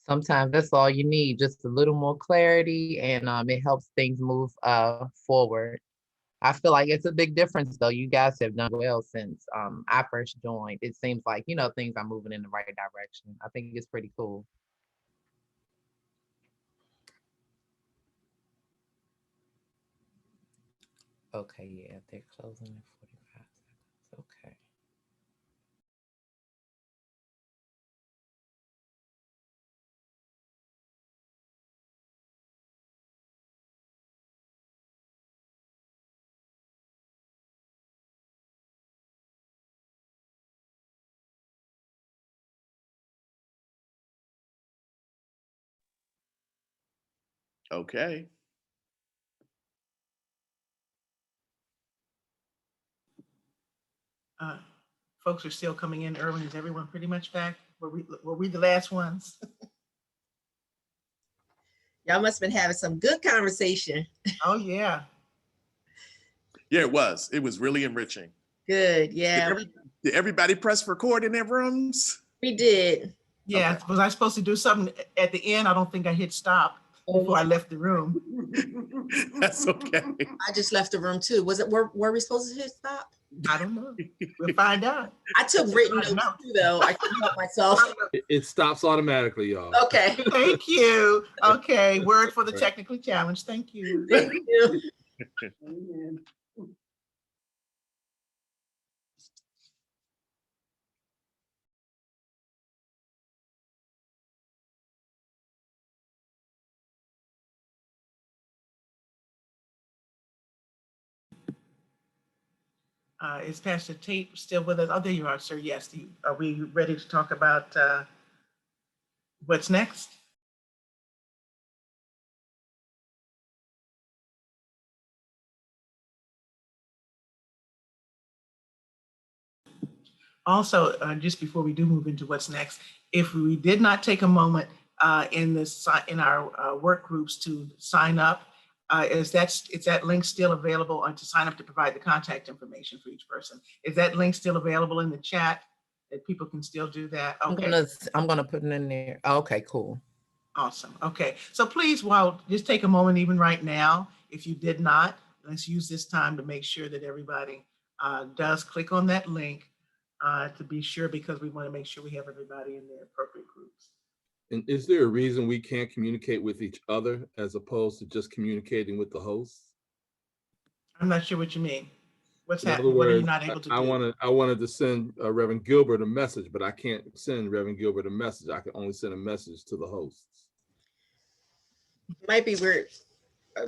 Sometimes that's all you need, just a little more clarity, and it helps things move forward. I feel like it's a big difference though. You guys have done well since I first joined. It seems like, things are moving in the right direction. I think it's pretty cool. Okay, yeah, they're closing in 45 seconds. Okay. Okay. Folks are still coming in. Erwin, is everyone pretty much back? Were we the last ones? Y'all must have been having some good conversation. Oh yeah. Yeah, it was. It was really enriching. Good. Yeah. Did everybody press record in their rooms? We did. Yeah. Okay. Was I supposed to do something at the end? I don't think I hit stop before I left the room. That's okay. I just left the room too. Were we supposed to hit stop? I don't know. We'll find out. I took written notes too, though. I couldn't help myself. It stops automatically, y'all. Okay. Thank you. Okay. Word for the technical challenge. Thank you. Thank you. Is Pastor Tate still with us? Oh, there you are, sir. Yes. Are we ready to talk about what's next? Also, just before we do move into what's next, if we did not take a moment in our work groups to sign up, is that link still available, or to sign up to provide the contact information for each person? Is that link still available in the chat that people can still do that? Okay. I'm gonna put it in there. Okay, cool. Awesome. Okay. So please, just take a moment, even right now, if you did not, let's use this time to make sure that everybody does click on that link to be sure, because we want to make sure we have everybody in their appropriate groups. And is there a reason we can't communicate with each other as opposed to just communicating with the hosts? I'm not sure what you mean. What's In other happening? What are you words, not able to do? I wanted to send Reverend Gilbert a message, but I can't send Reverend Gilbert a message. I can only send a message to the hosts. Might be weird. I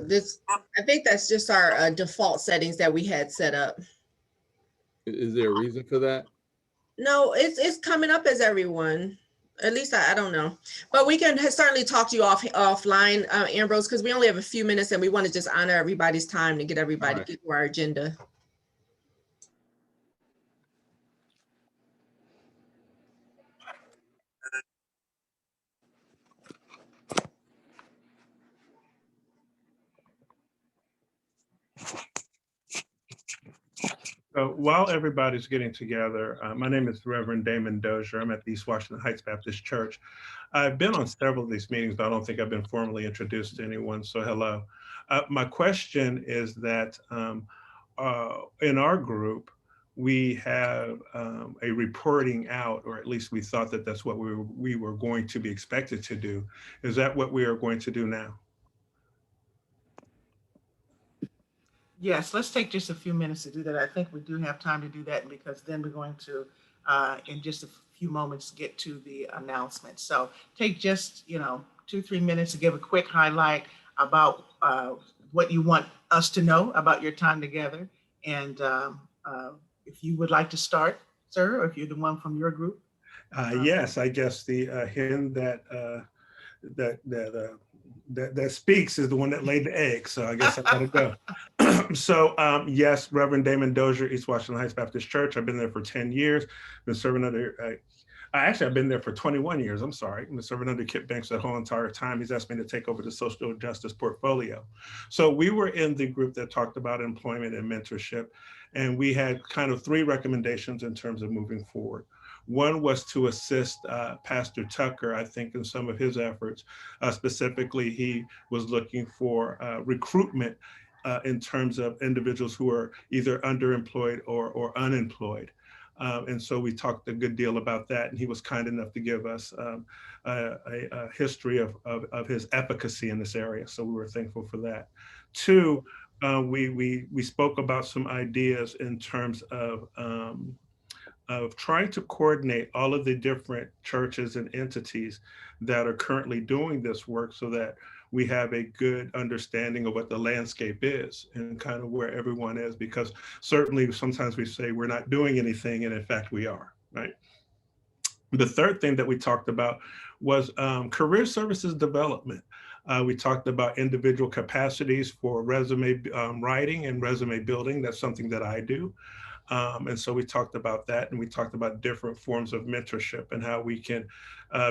think that's just our default settings that we had set up. Is there a reason for that? No, it's coming up as everyone. At least I don't know, but we can certainly talk to you offline, Ambrose, because we only have a few minutes and we want to just honor everybody's time to get everybody to our agenda. So while everybody's getting together, my name is Reverend Damon Dozier. I'm at the East Washington Heights Baptist Church. I've been on several of these meetings, but I don't think I've been formally introduced to anyone, so hello. My question is that in our group, we have a reporting out, or at least we thought that that's what we were going to be expected to do. Is that what we are going to do now? Yes, let's take just a few minutes to do that. I think we do have time to do that, because then we're going to, in just a few moments, get to the announcement. So take just 2-3 minutes to give a quick highlight about what you want us to know about your time together. And if you would like to start, sir, or if you're the one from your group. Yes, I guess the hen that speaks is the one that laid the egg. So I guess I gotta go. So yes, Reverend Damon Dozier, East Washington Heights Baptist Church. I've been there for 10 years. Been serving under, I've been there for 21 years. I'm sorry. I've been serving under Kip Banks that whole entire time. He's asked me to take over the social justice portfolio. So we were in the group that talked about employment and mentorship. And we had kind of 3 recommendations in terms of moving forward. One was to assist Pastor Tucker, I think, in some of his efforts. Specifically, he was looking for recruitment in terms of individuals who are either underemployed or unemployed. And so we talked a good deal about that, and he was kind enough to give us a history of his efficacy in this area. So we were thankful for that. 2, we spoke about some ideas in terms of trying to coordinate all of the different churches and entities that are currently doing this work, so that we have a good understanding of what the landscape is and kind of where everyone is, because certainly sometimes we say we're not doing anything, and in fact we are, right? The third thing that we talked about was career services development. We talked about individual capacities for resume writing and resume building. That's something that I do. And so we talked about that, and we talked about different forms of mentorship and how we can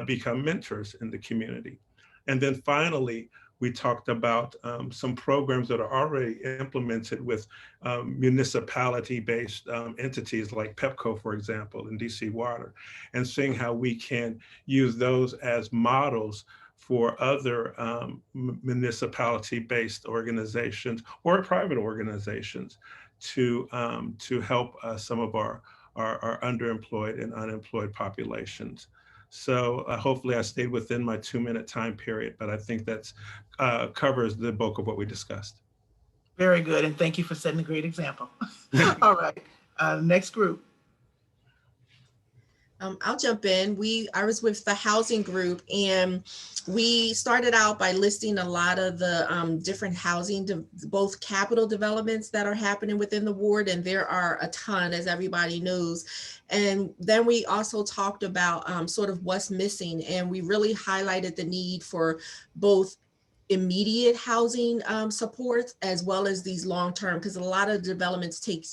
become mentors in the community. And then finally, we talked about some programs that are already implemented with municipality-based entities like PEPCO, for example, in DC Water, and seeing how we can use those as models for other municipality-based organizations or private organizations to help some of our underemployed and unemployed populations. So hopefully I stayed within my 2-minute time period, but I think that's covers the bulk of what we discussed. Very good, and thank you for setting a great example. All right, next group. I'll jump in. I was with the housing group, and we started out by listing a lot of the different housing, both capital developments that are happening within the ward, and there are a ton, as everybody knows. And then we also talked about sort of what's missing, and we really highlighted the need for both immediate housing supports as well as these long-term, because a lot of developments take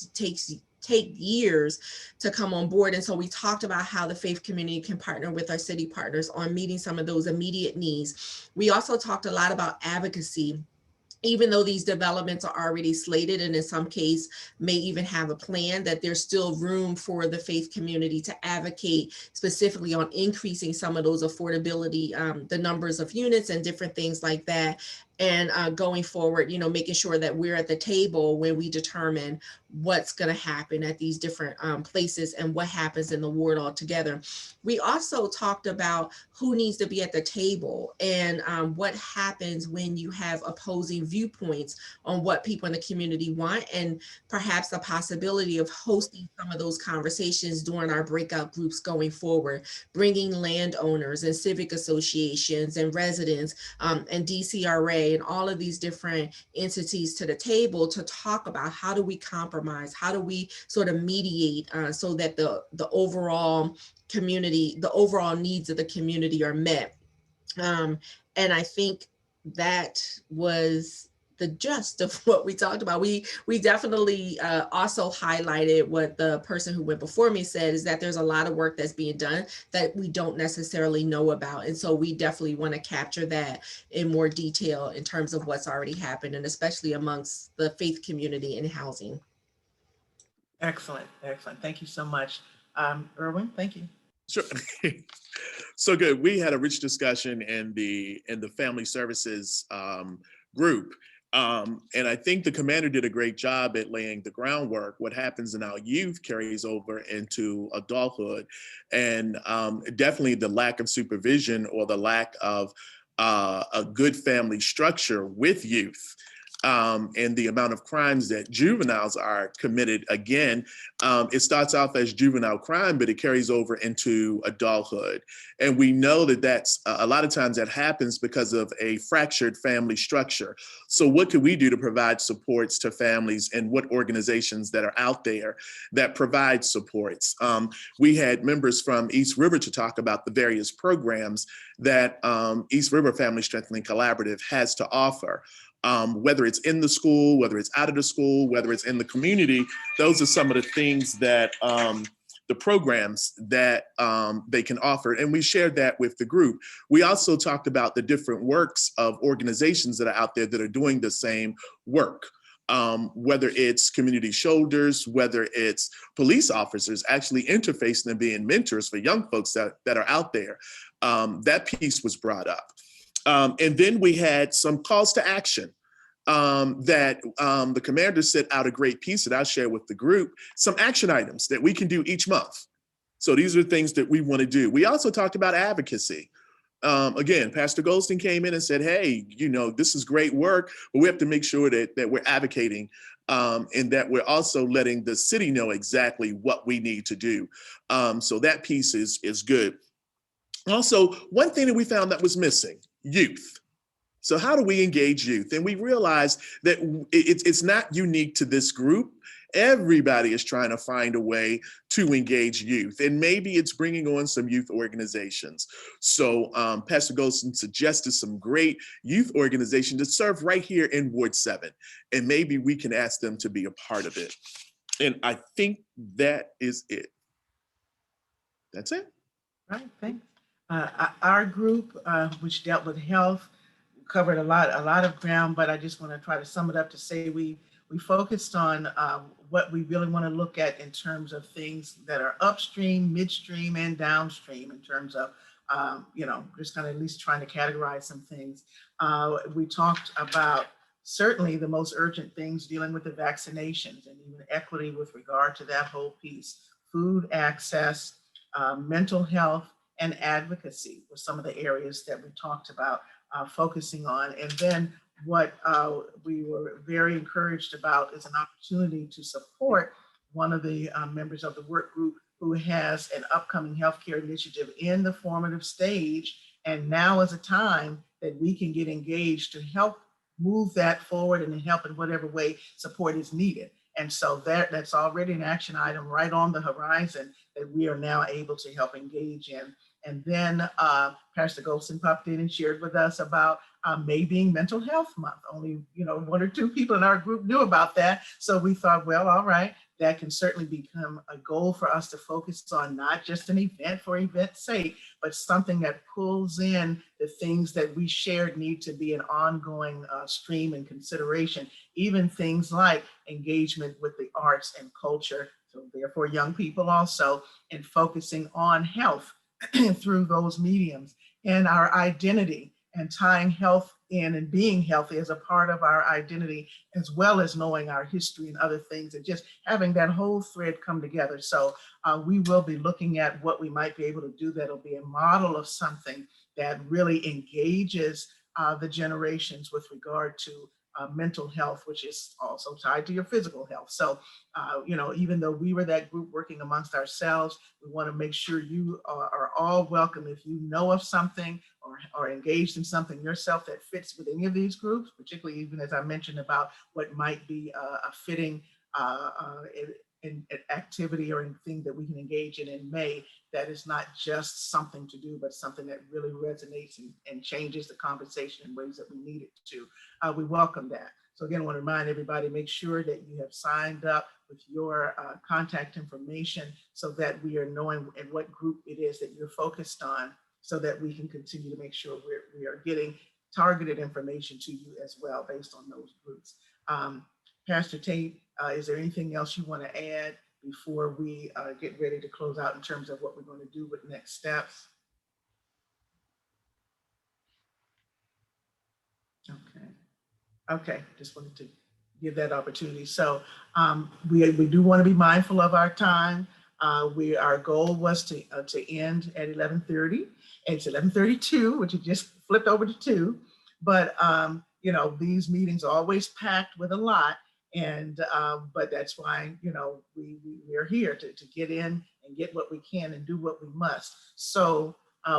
years to come on board. And so we talked about how the faith community can partner with our city partners on meeting some of those immediate needs. We also talked a lot about advocacy. Even though these developments are already slated and in some case may even have a plan, that there's still room for the faith community to advocate specifically on increasing some of those affordability, the numbers of units and different things like that. And going forward, making sure that we're at the table when we determine what's going to happen at these different places and what happens in the ward altogether. We also talked about who needs to be at the table and what happens when you have opposing viewpoints on what people in the community want, and perhaps the possibility of hosting some of those conversations during our breakout groups going forward, bringing landowners and civic associations and residents and DCRA and all of these different entities to the table to talk about how do we compromise, how do we sort of mediate so that the overall community, the overall needs of the community are met. And I think that was the gist of what we talked about. We definitely also highlighted what the person who went before me said, is that there's a lot of work that's being done that we don't necessarily know about. And so we definitely want to capture that in more detail in terms of what's already happened, and especially amongst the faith community in housing. Excellent, excellent. Thank you so much. Erwin, thank you. Sure. So good. We had a rich discussion in the family services group. And I think the commander did a great job at laying the groundwork. What happens in our youth carries over into adulthood. And definitely the lack of supervision or the lack of a good family structure with youth. And the amount of crimes that juveniles are committed, again, it starts off as juvenile crime, but it carries over into adulthood. And we know that that's a lot of times that happens because of a fractured family structure. So what can we do to provide supports to families, and what organizations that are out there that provide supports? We had members from East River to talk about the various programs that East River Family Strengthening Collaborative has to offer. Whether it's in the school, whether it's out of the school, whether it's in the community, those are some of the things that the programs that they can offer. And we shared that with the group. We also talked about the different works of organizations that are out there that are doing the same work. Whether it's community shoulders, whether it's police officers actually interfacing and being mentors for young folks that are out there. That piece was brought up. And then we had some calls to action that the commander set out a great piece that I'll share with the group, some action items that we can do each month. So these are things that we want to do. We also talked about advocacy. Again, Pastor Goldstein came in and said, hey, this is great work, but we have to make sure that we're advocating and that we're also letting the city know exactly what we need to do. So that piece is good. Also, one thing that we found that was missing, youth. So how do we engage youth? And we realized that it's not unique to this group. Everybody is trying to find a way to engage youth. And maybe it's bringing on some youth organizations. So Pastor Goldstein suggested some great youth organizations that serve right here in Ward 7. And maybe we can ask them to be a part of it. And I think that is it. That's it. Right, thanks. Our group, which dealt with health, covered a lot of ground, but I just want to try to sum it up to say we focused on what we really want to look at in terms of things that are upstream, midstream, and downstream in terms of, just kind of at least trying to categorize some things. We talked about certainly the most urgent things dealing with the vaccinations and even equity with regard to that whole piece, food access, mental health, and advocacy were some of the areas that we talked about focusing on. And then what we were very encouraged about is an opportunity to support one of the members of the work group who has an upcoming healthcare initiative in the formative stage. And now is a time that we can get engaged to help move that forward and help in whatever way support is needed. And so that's already an action item right on the horizon that we are now able to help engage in. And then Pastor Golson popped in and shared with us about May being Mental Health Month. Only, one or two people in our group knew about that. So we thought, well, all right, that can certainly become a goal for us to focus on, not just an event for event's sake, but something that pulls in the things that we shared need to be an ongoing stream and consideration, even things like engagement with the arts and culture. So therefore young people also, and focusing on health through those mediums, and our identity, and tying health in and being healthy as a part of our identity, as well as knowing our history and other things, and just having that whole thread come together. So we will be looking at what we might be able to do that'll be a model of something that really engages the generations with regard to mental health, which is also tied to your physical health. So, even though we were that group working amongst ourselves, we want to make sure you are all welcome. If you know of something or engaged in something yourself that fits with any of these groups, particularly even as I mentioned about what might be a fitting activity or anything that we can engage in May, that is not just something to do, but something that really resonates and changes the conversation in ways that we need it to. We welcome that. So again, I want to remind everybody, make sure that you have signed up with your contact information so that we are knowing in what group it is that you're focused on, so that we can continue to make sure we are getting targeted information to you as well based on those groups. Pastor Tate, is there anything else you want to add before we get ready to close out in terms of what we're going to do with next steps? Okay, just wanted to give that opportunity. So we do want to be mindful of our time. Our goal was to end at 11:30. It's 11:32, which it just flipped over to 2. But these meetings are always packed with a lot. And but that's why we're here to get in and get what we can and do what we must. So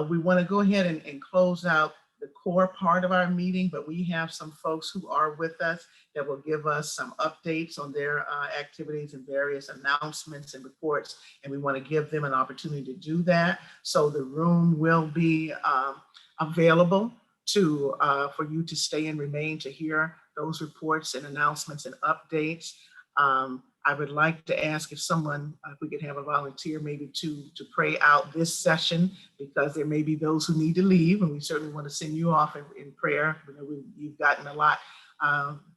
we want to go ahead and close out the core part of our meeting, but we have some folks who are with us that will give us some updates on their activities and various announcements and reports, and we want to give them an opportunity to do that. So the room will be available for you to stay and remain to hear those reports and announcements and updates. I would like to ask if we could have a volunteer maybe to pray out this session, because there may be those who need to leave, and we certainly want to send you off in prayer. You've gotten a lot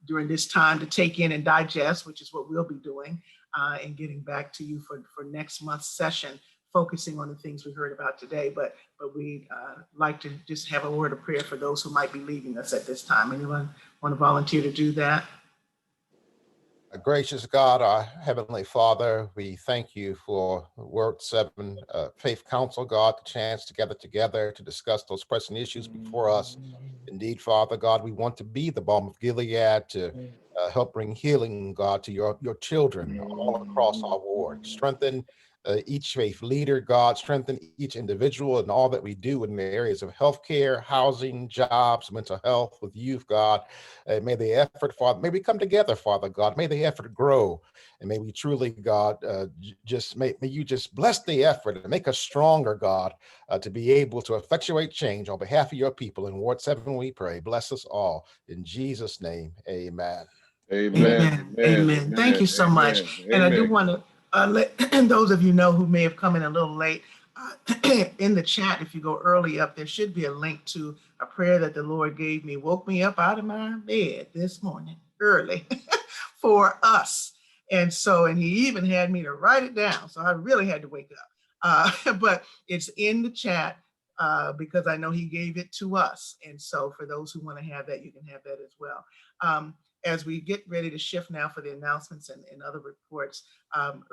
during this time to take in and digest, which is what we'll be doing, and getting back to you for next month's session, focusing on the things we heard about today. But we'd like to just have a word of prayer for those who might be leaving us at this time. Anyone want to volunteer to do that? Gracious God, our Heavenly Father, we thank you for Word 7 Faith Council, God, the chance to gather together to discuss those pressing issues before us. Indeed, Father God, we want to be the balm of Gilead to help bring healing, God, to your children all across our ward. Strengthen each faith leader, God, strengthen each individual in all that we do in the areas of healthcare, housing, jobs, mental health, with youth, God. May the effort, Father, may we come together, Father God. May the effort grow, and may we truly, God, may you just bless the effort and make us stronger, God, to be able to effectuate change on behalf of your people. In Ward 7, we pray. Bless us all. In Jesus' name, amen. Amen. Amen. Thank you so much. And I do want to let those of you know who may have come in a little late, in the chat, if you go early up, there should be a link to a prayer that the Lord gave me, woke me up out of my bed this morning early for us. And he even had me to write it down. So I really had to wake up. But it's in the chat because I know he gave it to us. And so for those who want to have that, you can have that as well. As we get ready to shift now for the announcements and other reports,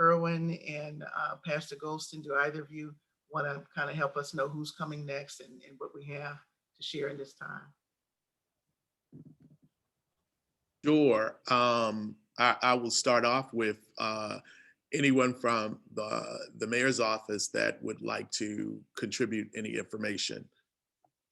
Erwin and Pastor Golston, do either of you want to kind of help us know who's coming next and what we have to share in this time? Sure. I will start off with anyone from the mayor's office that would like to contribute any information?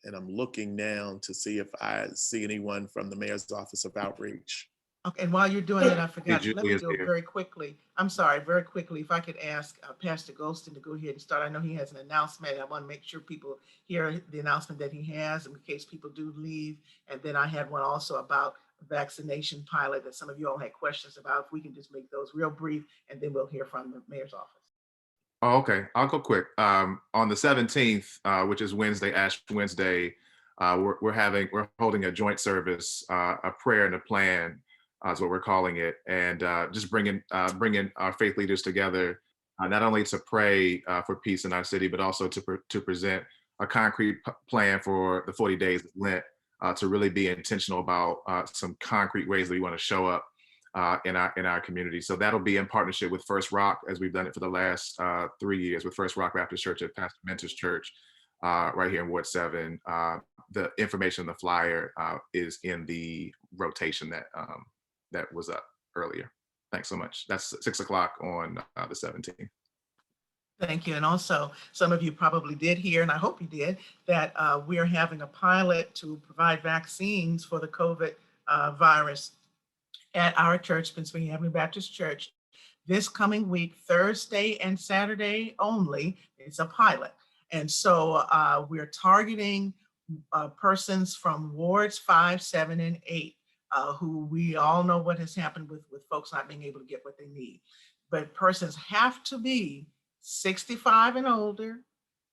And I'm looking now to see if I see anyone from the mayor's office of outreach. Okay, and while you're doing it, I forgot, Hey, let me Julia's do it here. very quickly. I'm sorry, very quickly, if I could ask Pastor Golston to go ahead and start. I know he has an announcement. I want to make sure people hear the announcement that he has in case people do leave. And then I had one also about vaccination pilot that some of you all had questions about. If we can just make those real brief, and then we'll hear from the mayor's office. Oh, okay, I'll go quick. On the 17th, which is Wednesday, Ash Wednesday, we're holding a joint service, a prayer and a plan, is what we're calling it, and just bringing our faith leaders together, not only to pray for peace in our city, but also to present a concrete plan for the 40 days of Lent, to really be intentional about some concrete ways that we want to show up in our community. So that'll be in partnership with First Rock, as we've done it for the last 3 years with First Rock Baptist Church at Pastor Mentor's Church, right here in Ward 7. The information on the flyer is in the rotation that was up earlier. Thanks so much. That's 6 o'clock on the 17th. Thank you. And also, some of you probably did hear, and I hope you did, that we are having a pilot to provide vaccines for the COVID virus at our church, Pennsylvania Avenue Baptist Church, this coming week, Thursday and Saturday only. It's a pilot. And so we're targeting persons from wards 5, 7, and 8, who we all know what has happened with folks not being able to get what they need. But persons have to be 65 and older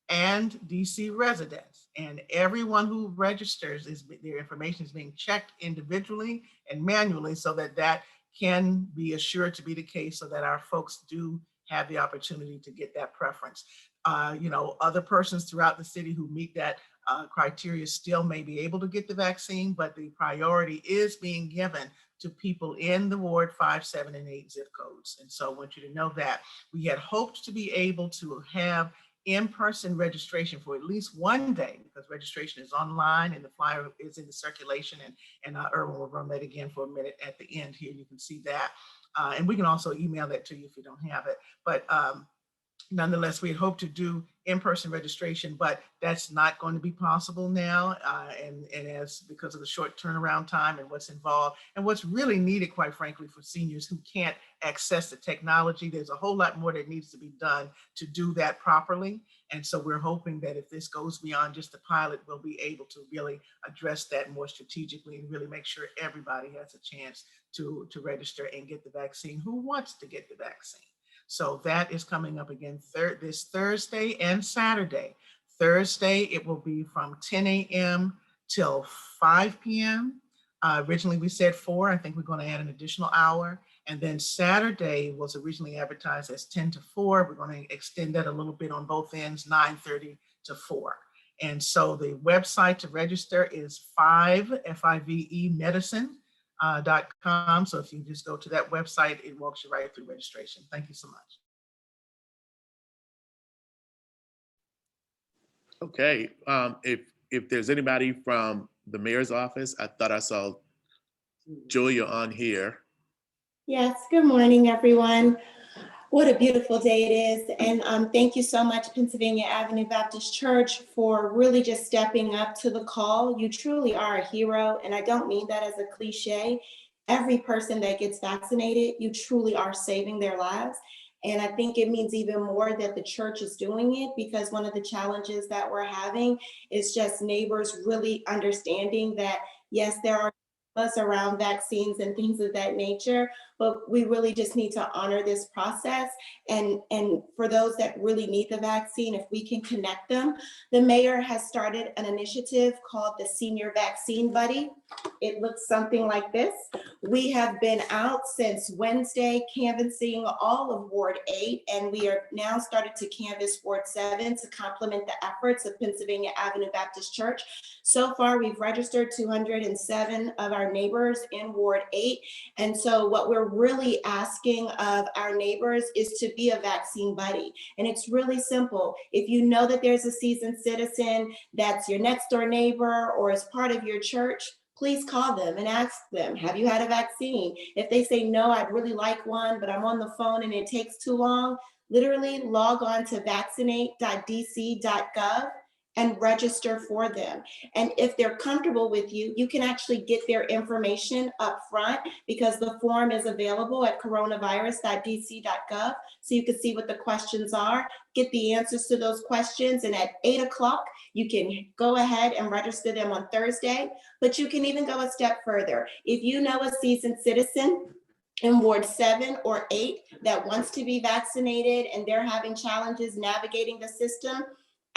and DC residents. And everyone who registers, their information is being checked individually and manually so that that can be assured to be the case, so that our folks do have the opportunity to get that preference. Other persons throughout the city who meet that criteria still may be able to get the vaccine, but the priority is being given to people in the Ward 5, 7, and 8 zip codes. And so I want you to know that we had hoped to be able to have in-person registration for at least one day, because registration is online and the flyer is in the circulation, and Erwin will run that again for a minute at the end here. You can see that. And we can also email that to you if you don't have it. But nonetheless, we had hoped to do in-person registration, but that's not going to be possible now. And as because of the short turnaround time and what's involved and what's really needed, quite frankly, for seniors who can't access the technology, there's a whole lot more that needs to be done to do that properly. And so we're hoping that if this goes beyond just the pilot, we'll be able to really address that more strategically and really make sure everybody has a chance to register and get the vaccine who wants to get the vaccine. So that is coming up again this Thursday and Saturday. Thursday, it will be from 10 a.m. till 5 p.m. Originally, we said 4. I think we're going to add an additional hour. And then Saturday was originally advertised as 10 to 4. We're going to extend that a little bit on both ends, 9:30 to 4. And so the website to register is 5FIVE medicine. .com. So if you just go to that website, it walks you right through registration. Thank you so much. Okay, if there's anybody from the mayor's office, I thought I saw Julia on here. Yes, good morning, everyone. What a beautiful day it is. And thank you so much, Pennsylvania Avenue Baptist Church, for really just stepping up to the call. You truly are a hero. And I don't mean that as a cliche. Every person that gets vaccinated, you truly are saving their lives. And I think it means even more that the church is doing it, because one of the challenges that we're having is just neighbors really understanding that, yes, there are us around vaccines and things of that nature, but we really just need to honor this process. And for those that really need the vaccine, if we can connect them, the mayor has started an initiative called the Senior Vaccine Buddy. It looks something like this. We have been out since Wednesday canvassing all of Ward 8, and we are now started to canvass Ward 7 to complement the efforts of Pennsylvania Avenue Baptist Church. So far, we've registered 207 of our neighbors in Ward 8. And so what we're really asking of our neighbors is to be a vaccine buddy. And it's really simple. If you know that there's a seasoned citizen that's your next door neighbor or is part of your church, please call them and ask them, have you had a vaccine? If they say, no, I'd really like one, but I'm on the phone and it takes too long, literally log on to vaccinate.dc.gov and register for them. And if they're comfortable with you, you can actually get their information up front because the form is available at coronavirus.dc.gov. So you can see what the questions are, get the answers to those questions. And at 8 o'clock, you can go ahead and register them on Thursday, but you can even go a step further. If you know a seasoned citizen in Ward 7 or 8 that wants to be vaccinated and they're having challenges navigating the system,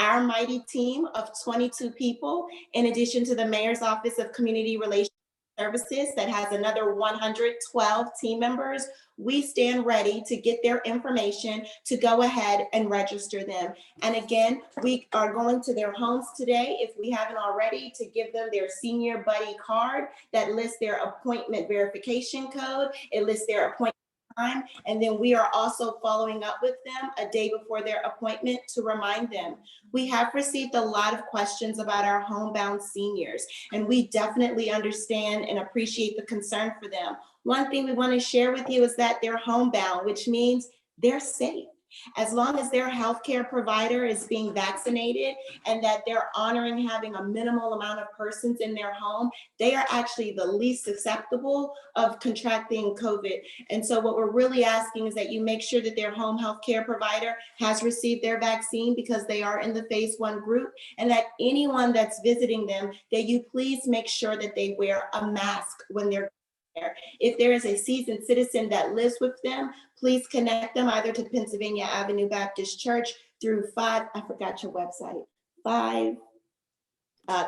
our mighty team of 22 people, in addition to the Mayor's Office of Community Relations Services that has another 112 team members, we stand ready to get their information to go ahead and register them. And again, we are going to their homes today, if we haven't already, to give them their senior buddy card that lists their appointment verification code. It lists their appointment time, and then we are also following up with them a day before their appointment to remind them. We have received a lot of questions about our homebound seniors, and we definitely understand and appreciate the concern for them. One thing we want to share with you is that they're homebound, which means they're safe. As long as their healthcare provider is being vaccinated and that they're honoring having a minimal amount of persons in their home, they are actually the least susceptible of contracting COVID. And so what we're really asking is that you make sure that their home healthcare provider has received their vaccine because they are in the phase 1 group, and that anyone that's visiting them, that you please make sure that they wear a mask when they're there. If there is a seasoned citizen that lives with them, please connect them either to Pennsylvania Avenue Baptist Church through I forgot your website,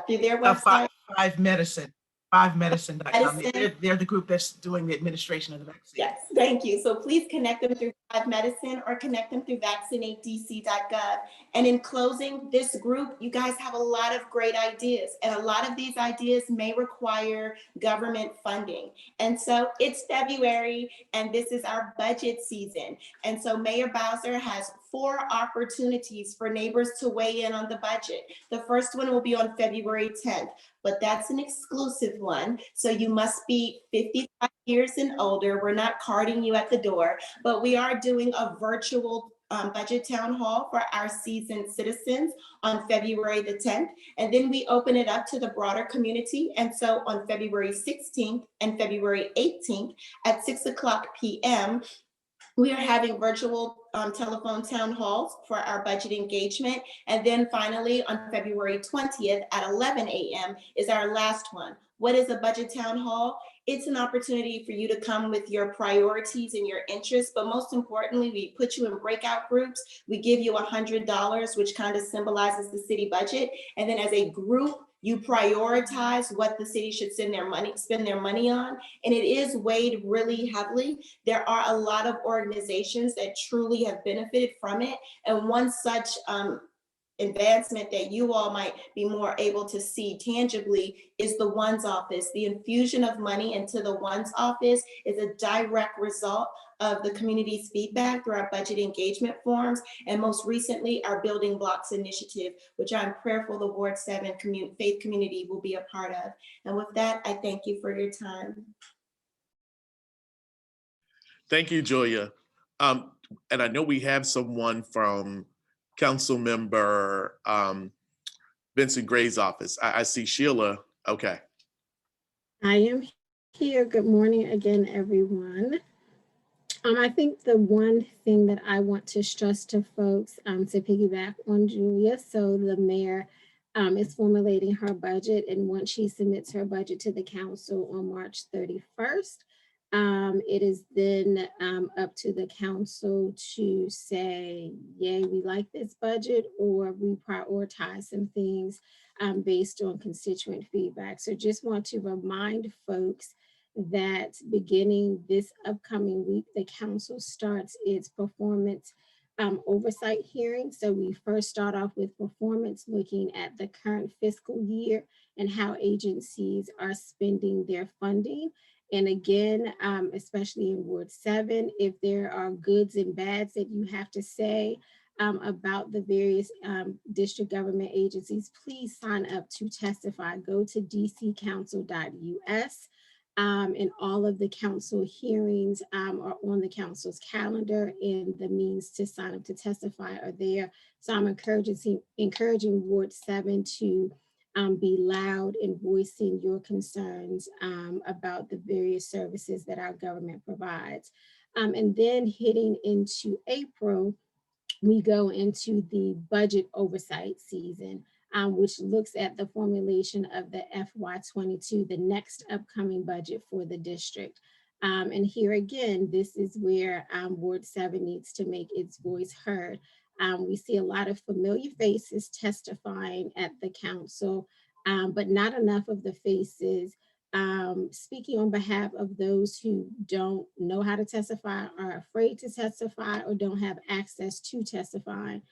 through their website. 5medicine, 5medicine.com. They're the group that's doing the administration of the vaccine. Yes, thank you. So please connect them through 5medicine or connect them through vaccinatedc.gov. And in closing, this group, you guys have a lot of great ideas, and a lot of these ideas may require government funding. And so it's February, and this is our budget season. And so Mayor Bowser has 4 opportunities for neighbors to weigh in on the budget. The first one will be on February 10th, but that's an exclusive one. So you must be 55 years and older. We're not carding you at the door, but we are doing a virtual budget town hall for our seasoned citizens on February the 10th. And then we open it up to the broader community. And so on February 16th and February 18th at 6:00 p.m., we are having virtual telephone town halls for our budget engagement. And then finally on February 20th at 11 a.m. is our last one. What is a budget town hall? It's an opportunity for you to come with your priorities and your interests, but most importantly, we put you in breakout groups. We give you $100, which kind of symbolizes the city budget. And then as a group, you prioritize what the city should spend their money on. And it is weighed really heavily. There are a lot of organizations that truly have benefited from it. And one such advancement that you all might be more able to see tangibly is the One's Office. The infusion of money into the One's Office is a direct result of the community's feedback through our budget engagement forums, and most recently our Building Blocks initiative, which I'm prayerful the Ward 7 faith community will be a part of. And with that, I thank you for your time. Thank you, Julia. And I know we have someone from Council Member Vincent Gray's office. I see Sheila. Okay. I am here. Good morning again, everyone. I think the one thing that I want to stress to folks to piggyback on Julia, so the mayor is formulating her budget, and once she submits her budget to the council on March 31st, it is then up to the council to say, yay, we like this budget, or we prioritize some things based on constituent feedback. So just want to remind folks that beginning this upcoming week, the council starts its performance oversight hearing. So we first start off with performance, looking at the current fiscal year and how agencies are spending their funding. And again, especially in Ward 7, if there are goods and bads that you have to say, about the various district government agencies, please sign up to testify. Go to dccouncil.us. And all of the council hearings are on the council's calendar, and the means to sign up to testify are there. So I'm encouraging Ward 7 to be loud in voicing your concerns about the various services that our government provides. And then hitting into April, we go into the budget oversight season, which looks at the formulation of the FY22, the next upcoming budget for the district. And here again, this is where Ward 7 needs to make its voice heard. We see a lot of familiar faces testifying at the council, but not enough of the faces speaking on behalf of those who don't know how to testify, are afraid to testify, or don't have access to testifying.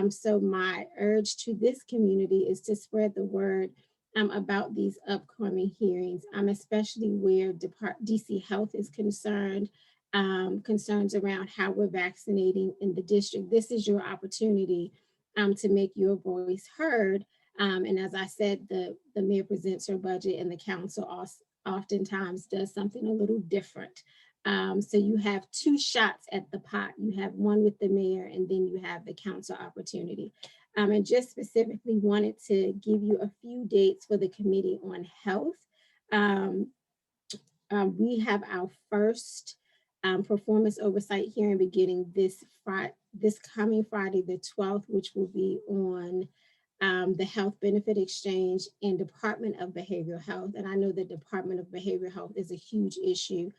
So my urge to this community is to spread the word about these upcoming hearings, especially where DC Health is concerned, concerns around how we're vaccinating in the district. This is your opportunity to make your voice heard. And as I said, the mayor presents her budget, and the council oftentimes does something a little different. So you have two shots at the pot. You have one with the mayor, and then you have the council opportunity. And just specifically wanted to give you a few dates for the Committee on Health. We have our first performance oversight hearing beginning this coming Friday, the 12th, which will be on the Health Benefit Exchange and Department of Behavioral Health. And I know the Department of Behavioral Health is a huge issue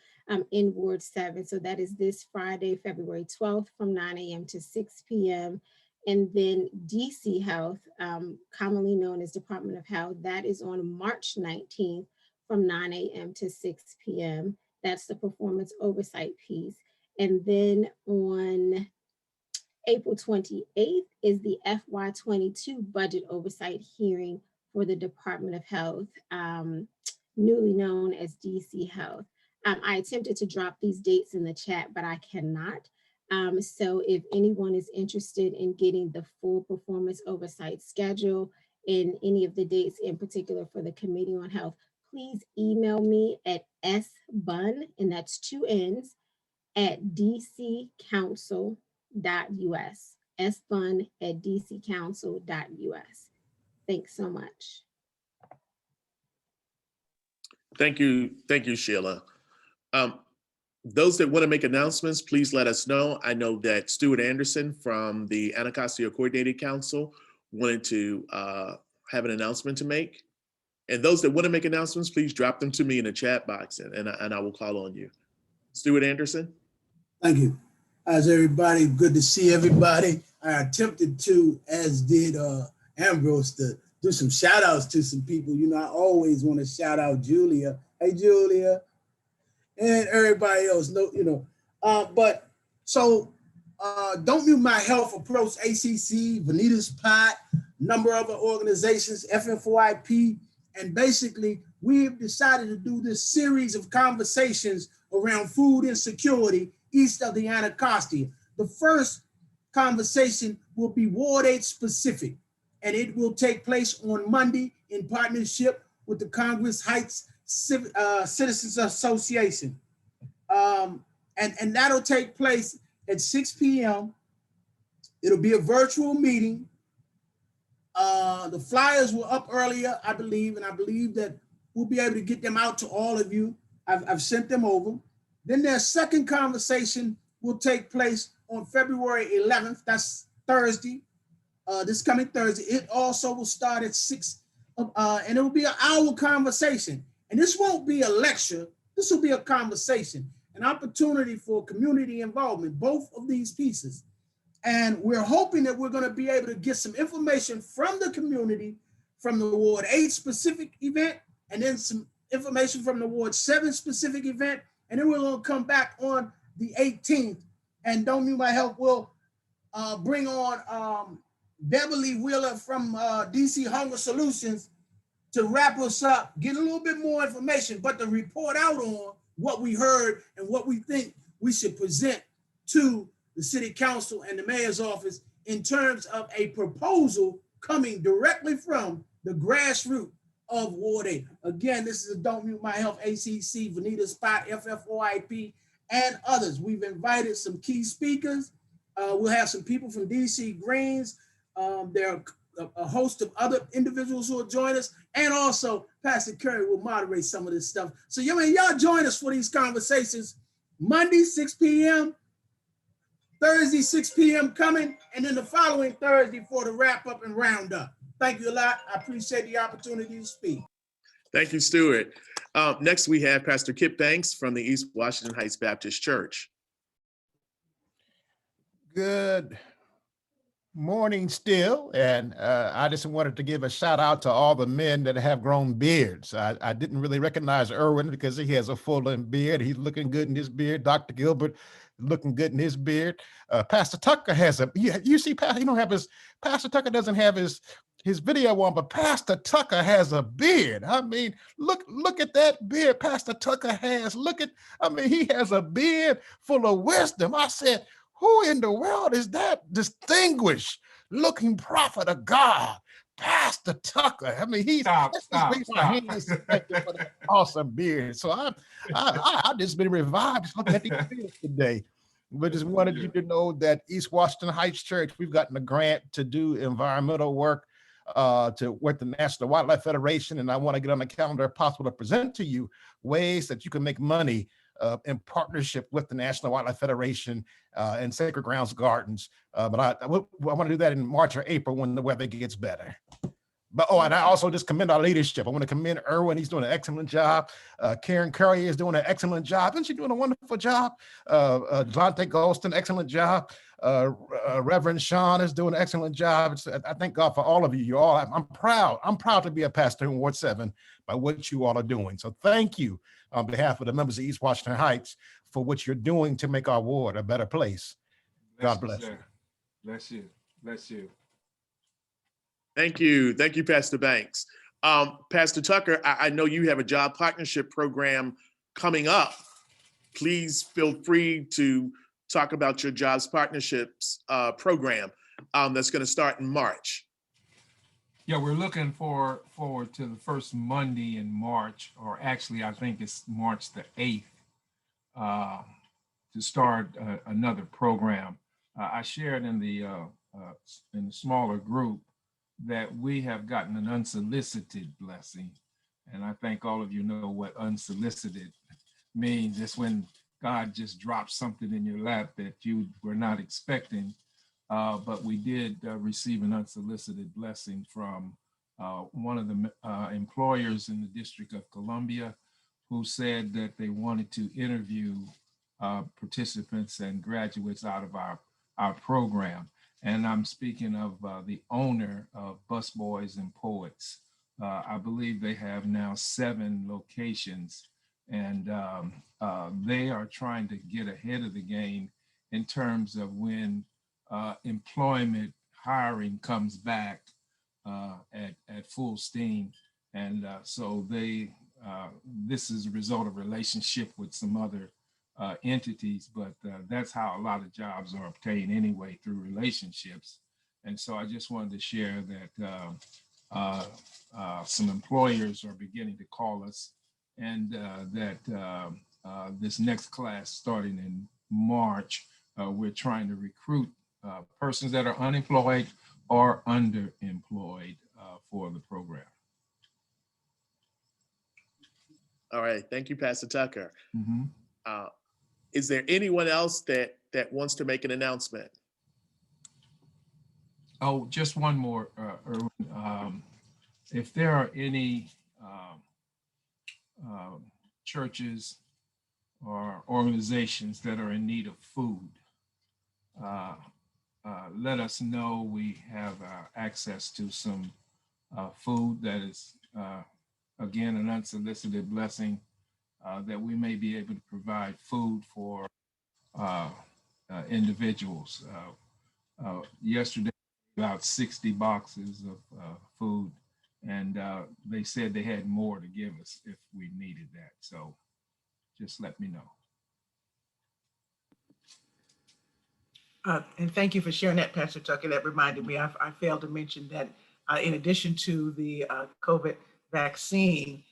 in Ward 7. So that is this Friday, February 12th from 9 a.m. to 6 p.m. And then DC Health, commonly known as Department of Health, that is on March 19th from 9 a.m. to 6 p.m. That's the performance oversight piece. And then on April 28th is the FY22 budget oversight hearing for the Department of Health, newly known as DC Health. I attempted to drop these dates in the chat, but I cannot. So if anyone is interested in getting the full performance oversight schedule and any of the dates in particular for the Committee on Health, please email me at sbun, and that's 2 N's, at dccouncil.us, sbun@dccouncil.us. Thanks so much. Thank you, Sheila. Those that want to make announcements, please let us know. I know that Stuart Anderson from the Anacostia Coordinating Council wanted to have an announcement to make. And those that want to make announcements, please drop them to me in the chat box, and I will call on you. Stuart Anderson. Thank you. How's everybody? Good to see everybody. I attempted to, as did Ambrose, to do some shout outs to some people. You know, I always want to shout out Julia. Hey, Julia. And everybody else, Don't Mute My Health Approach, ACC, Vanita's Pot, number of other organizations, FFOIP, and basically we've decided to do this series of conversations around food insecurity east of the Anacostia. The first conversation will be Ward 8 specific, and it will take place on Monday in partnership with the Congress Heights Citizens Association. And that'll take place at 6 p.m. It'll be a virtual meeting. The flyers were up earlier, I believe, and I believe that we'll be able to get them out to all of you. I've sent them over. Then their second conversation will take place on February 11th. That's Thursday, this coming Thursday. It also will start at 6, and it will be an hour conversation. And this won't be a lecture. This will be a conversation, an opportunity for community involvement, both of these pieces. And we're hoping that we're going to be able to get some information from the community, from the Ward 8 specific event, and then some information from the Ward 7 specific event. And then we're going to come back on the 18th. And Don't Mute My Health will bring on Beverly Wheeler from DC Hunger Solutions to wrap us up, get a little bit more information, but to report out on what we heard and what we think we should present to the city council and the mayor's office in terms of a proposal coming directly from the grassroots of Ward 8. Again, this is a Don't Mute My Health, ACC, Vanita Spot, FFOIP, and others. We've invited some key speakers. We'll have some people from DC Greens. There are a host of other individuals who will join us. And also Pastor Curry will moderate some of this stuff. So y'all join us for these conversations. Monday, 6 p.m., Thursday, 6 p.m. coming, and then the following Thursday for the wrap up and round up. Thank you a lot. I appreciate the opportunity to speak. Thank you, Stuart. Next, we have Pastor Kip Banks from the East Washington Heights Baptist Church. Good morning still, and I just wanted to give a shout out to all the men that have grown beards. I didn't really recognize Erwin because he has a full-length beard. He's looking good in his beard. Dr. Gilbert looking good in his beard. Pastor Tucker has a, you see, Pastor Tucker doesn't have his video on, but Pastor Tucker has a beard. I mean, look at that beard Pastor Tucker has. He has a beard full of wisdom. I said, who in the world is that distinguished looking prophet of God? Pastor Tucker. I mean, he's awesome beard. So I just been revived just looking at these beards today. But just wanted you to know that East Washington Heights Church, we've gotten a grant to do environmental work to work the National Wildlife Federation, and I want to get on the calendar if possible to present to you ways that you can make money in partnership with the National Wildlife Federation and Sacred Grounds Gardens. But I want to do that in March or April when the weather gets better. But and I also just commend our leadership. I want to commend Erwin. He's doing an excellent job. Karen Curry is doing an excellent job. Isn't she doing a wonderful job? Devontae Golston, excellent job. Reverend Sean is doing an excellent job. I thank God for all of you. I'm proud. I'm proud to be a pastor in Ward 7 by what you all are doing. So thank you on behalf of the members of East Washington Heights for what you're doing to make our ward a better place. God bless you. Bless you. Bless you. Thank you. Thank you, Pastor Banks. Pastor Tucker, I know you have a job partnership program coming up. Please feel free to talk about your jobs partnerships program that's going to start in March. Yeah, we're looking forward to the first Monday in March, or actually, I think it's March the 8th, to start another program. I shared in the smaller group that we have gotten an unsolicited blessing, and I think all of you know what unsolicited means. It's when God just drops something in your lap that you were not expecting. But we did receive an unsolicited blessing from one of the employers in the District of Columbia, who said that they wanted to interview participants and graduates out of our program. And I'm speaking of the owner of Busboys and Poets. I believe they have now 7 locations, and they are trying to get ahead of the game in terms of when employment hiring comes back at full steam. And so this is a result of relationship with some other entities, but that's how a lot of jobs are obtained anyway, through relationships. And so I just wanted to share that some employers are beginning to call us, and that this next class starting in March, we're trying to recruit persons that are unemployed or underemployed for the program. All right, thank you, Pastor Tucker. Mm-hmm. Is there anyone else that wants to make an announcement? Oh, just one more, Erwin. If there are any churches or organizations that are in need of food, let us know. We have access to some food that is, again, an unsolicited blessing, that we may be able to provide food for individuals. Yesterday, about 60 boxes of food, and they said they had more to give us if we needed that. So just let me know. And thank you for sharing that, Pastor Tucker. That reminded me, I failed to mention that in addition to the COVID vaccine,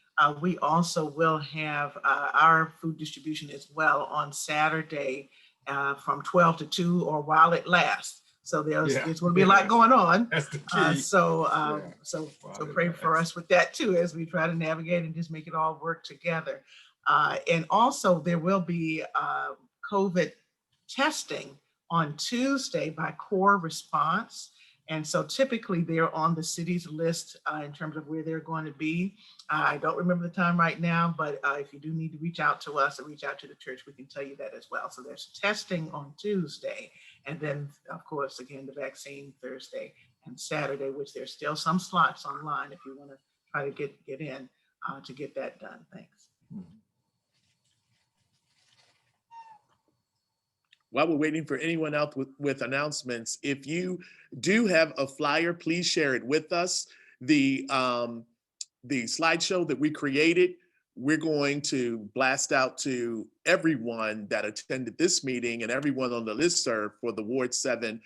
we also will have our food distribution as well on Saturday from 12 to 2 or while it lasts. So there's going to be a lot going on. That's the key. So pray for us with that too, as we try to navigate and just make it all work together. And also there will be COVID testing on Tuesday by Core Response. And so typically they're on the city's list in terms of where they're going to be. I don't remember the time right now, but if you do need to reach out to us or reach out to the church, we can tell you that as well. So there's testing on Tuesday. And then of course, again, the vaccine Thursday and Saturday, which there's still some slots online if you want to try to get in to get that done. Thanks. While we're waiting for anyone else with announcements, if you do have a flyer, please share it with us. The slideshow that we created, we're going to blast out to everyone that attended this meeting and everyone on the listserv for the Ward 7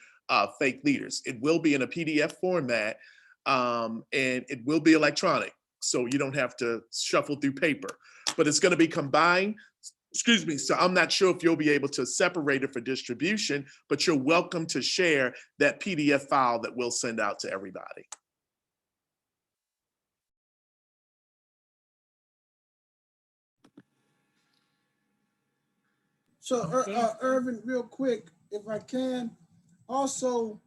Faith Leaders. It will be in a PDF format and it will be electronic, so you don't have to shuffle through paper, but it's going to be combined. Excuse me, so I'm not sure if you'll be able to separate it for distribution, but you're welcome to share that PDF file that we'll send out to everybody. So, Irvin, real quick, if I can, also,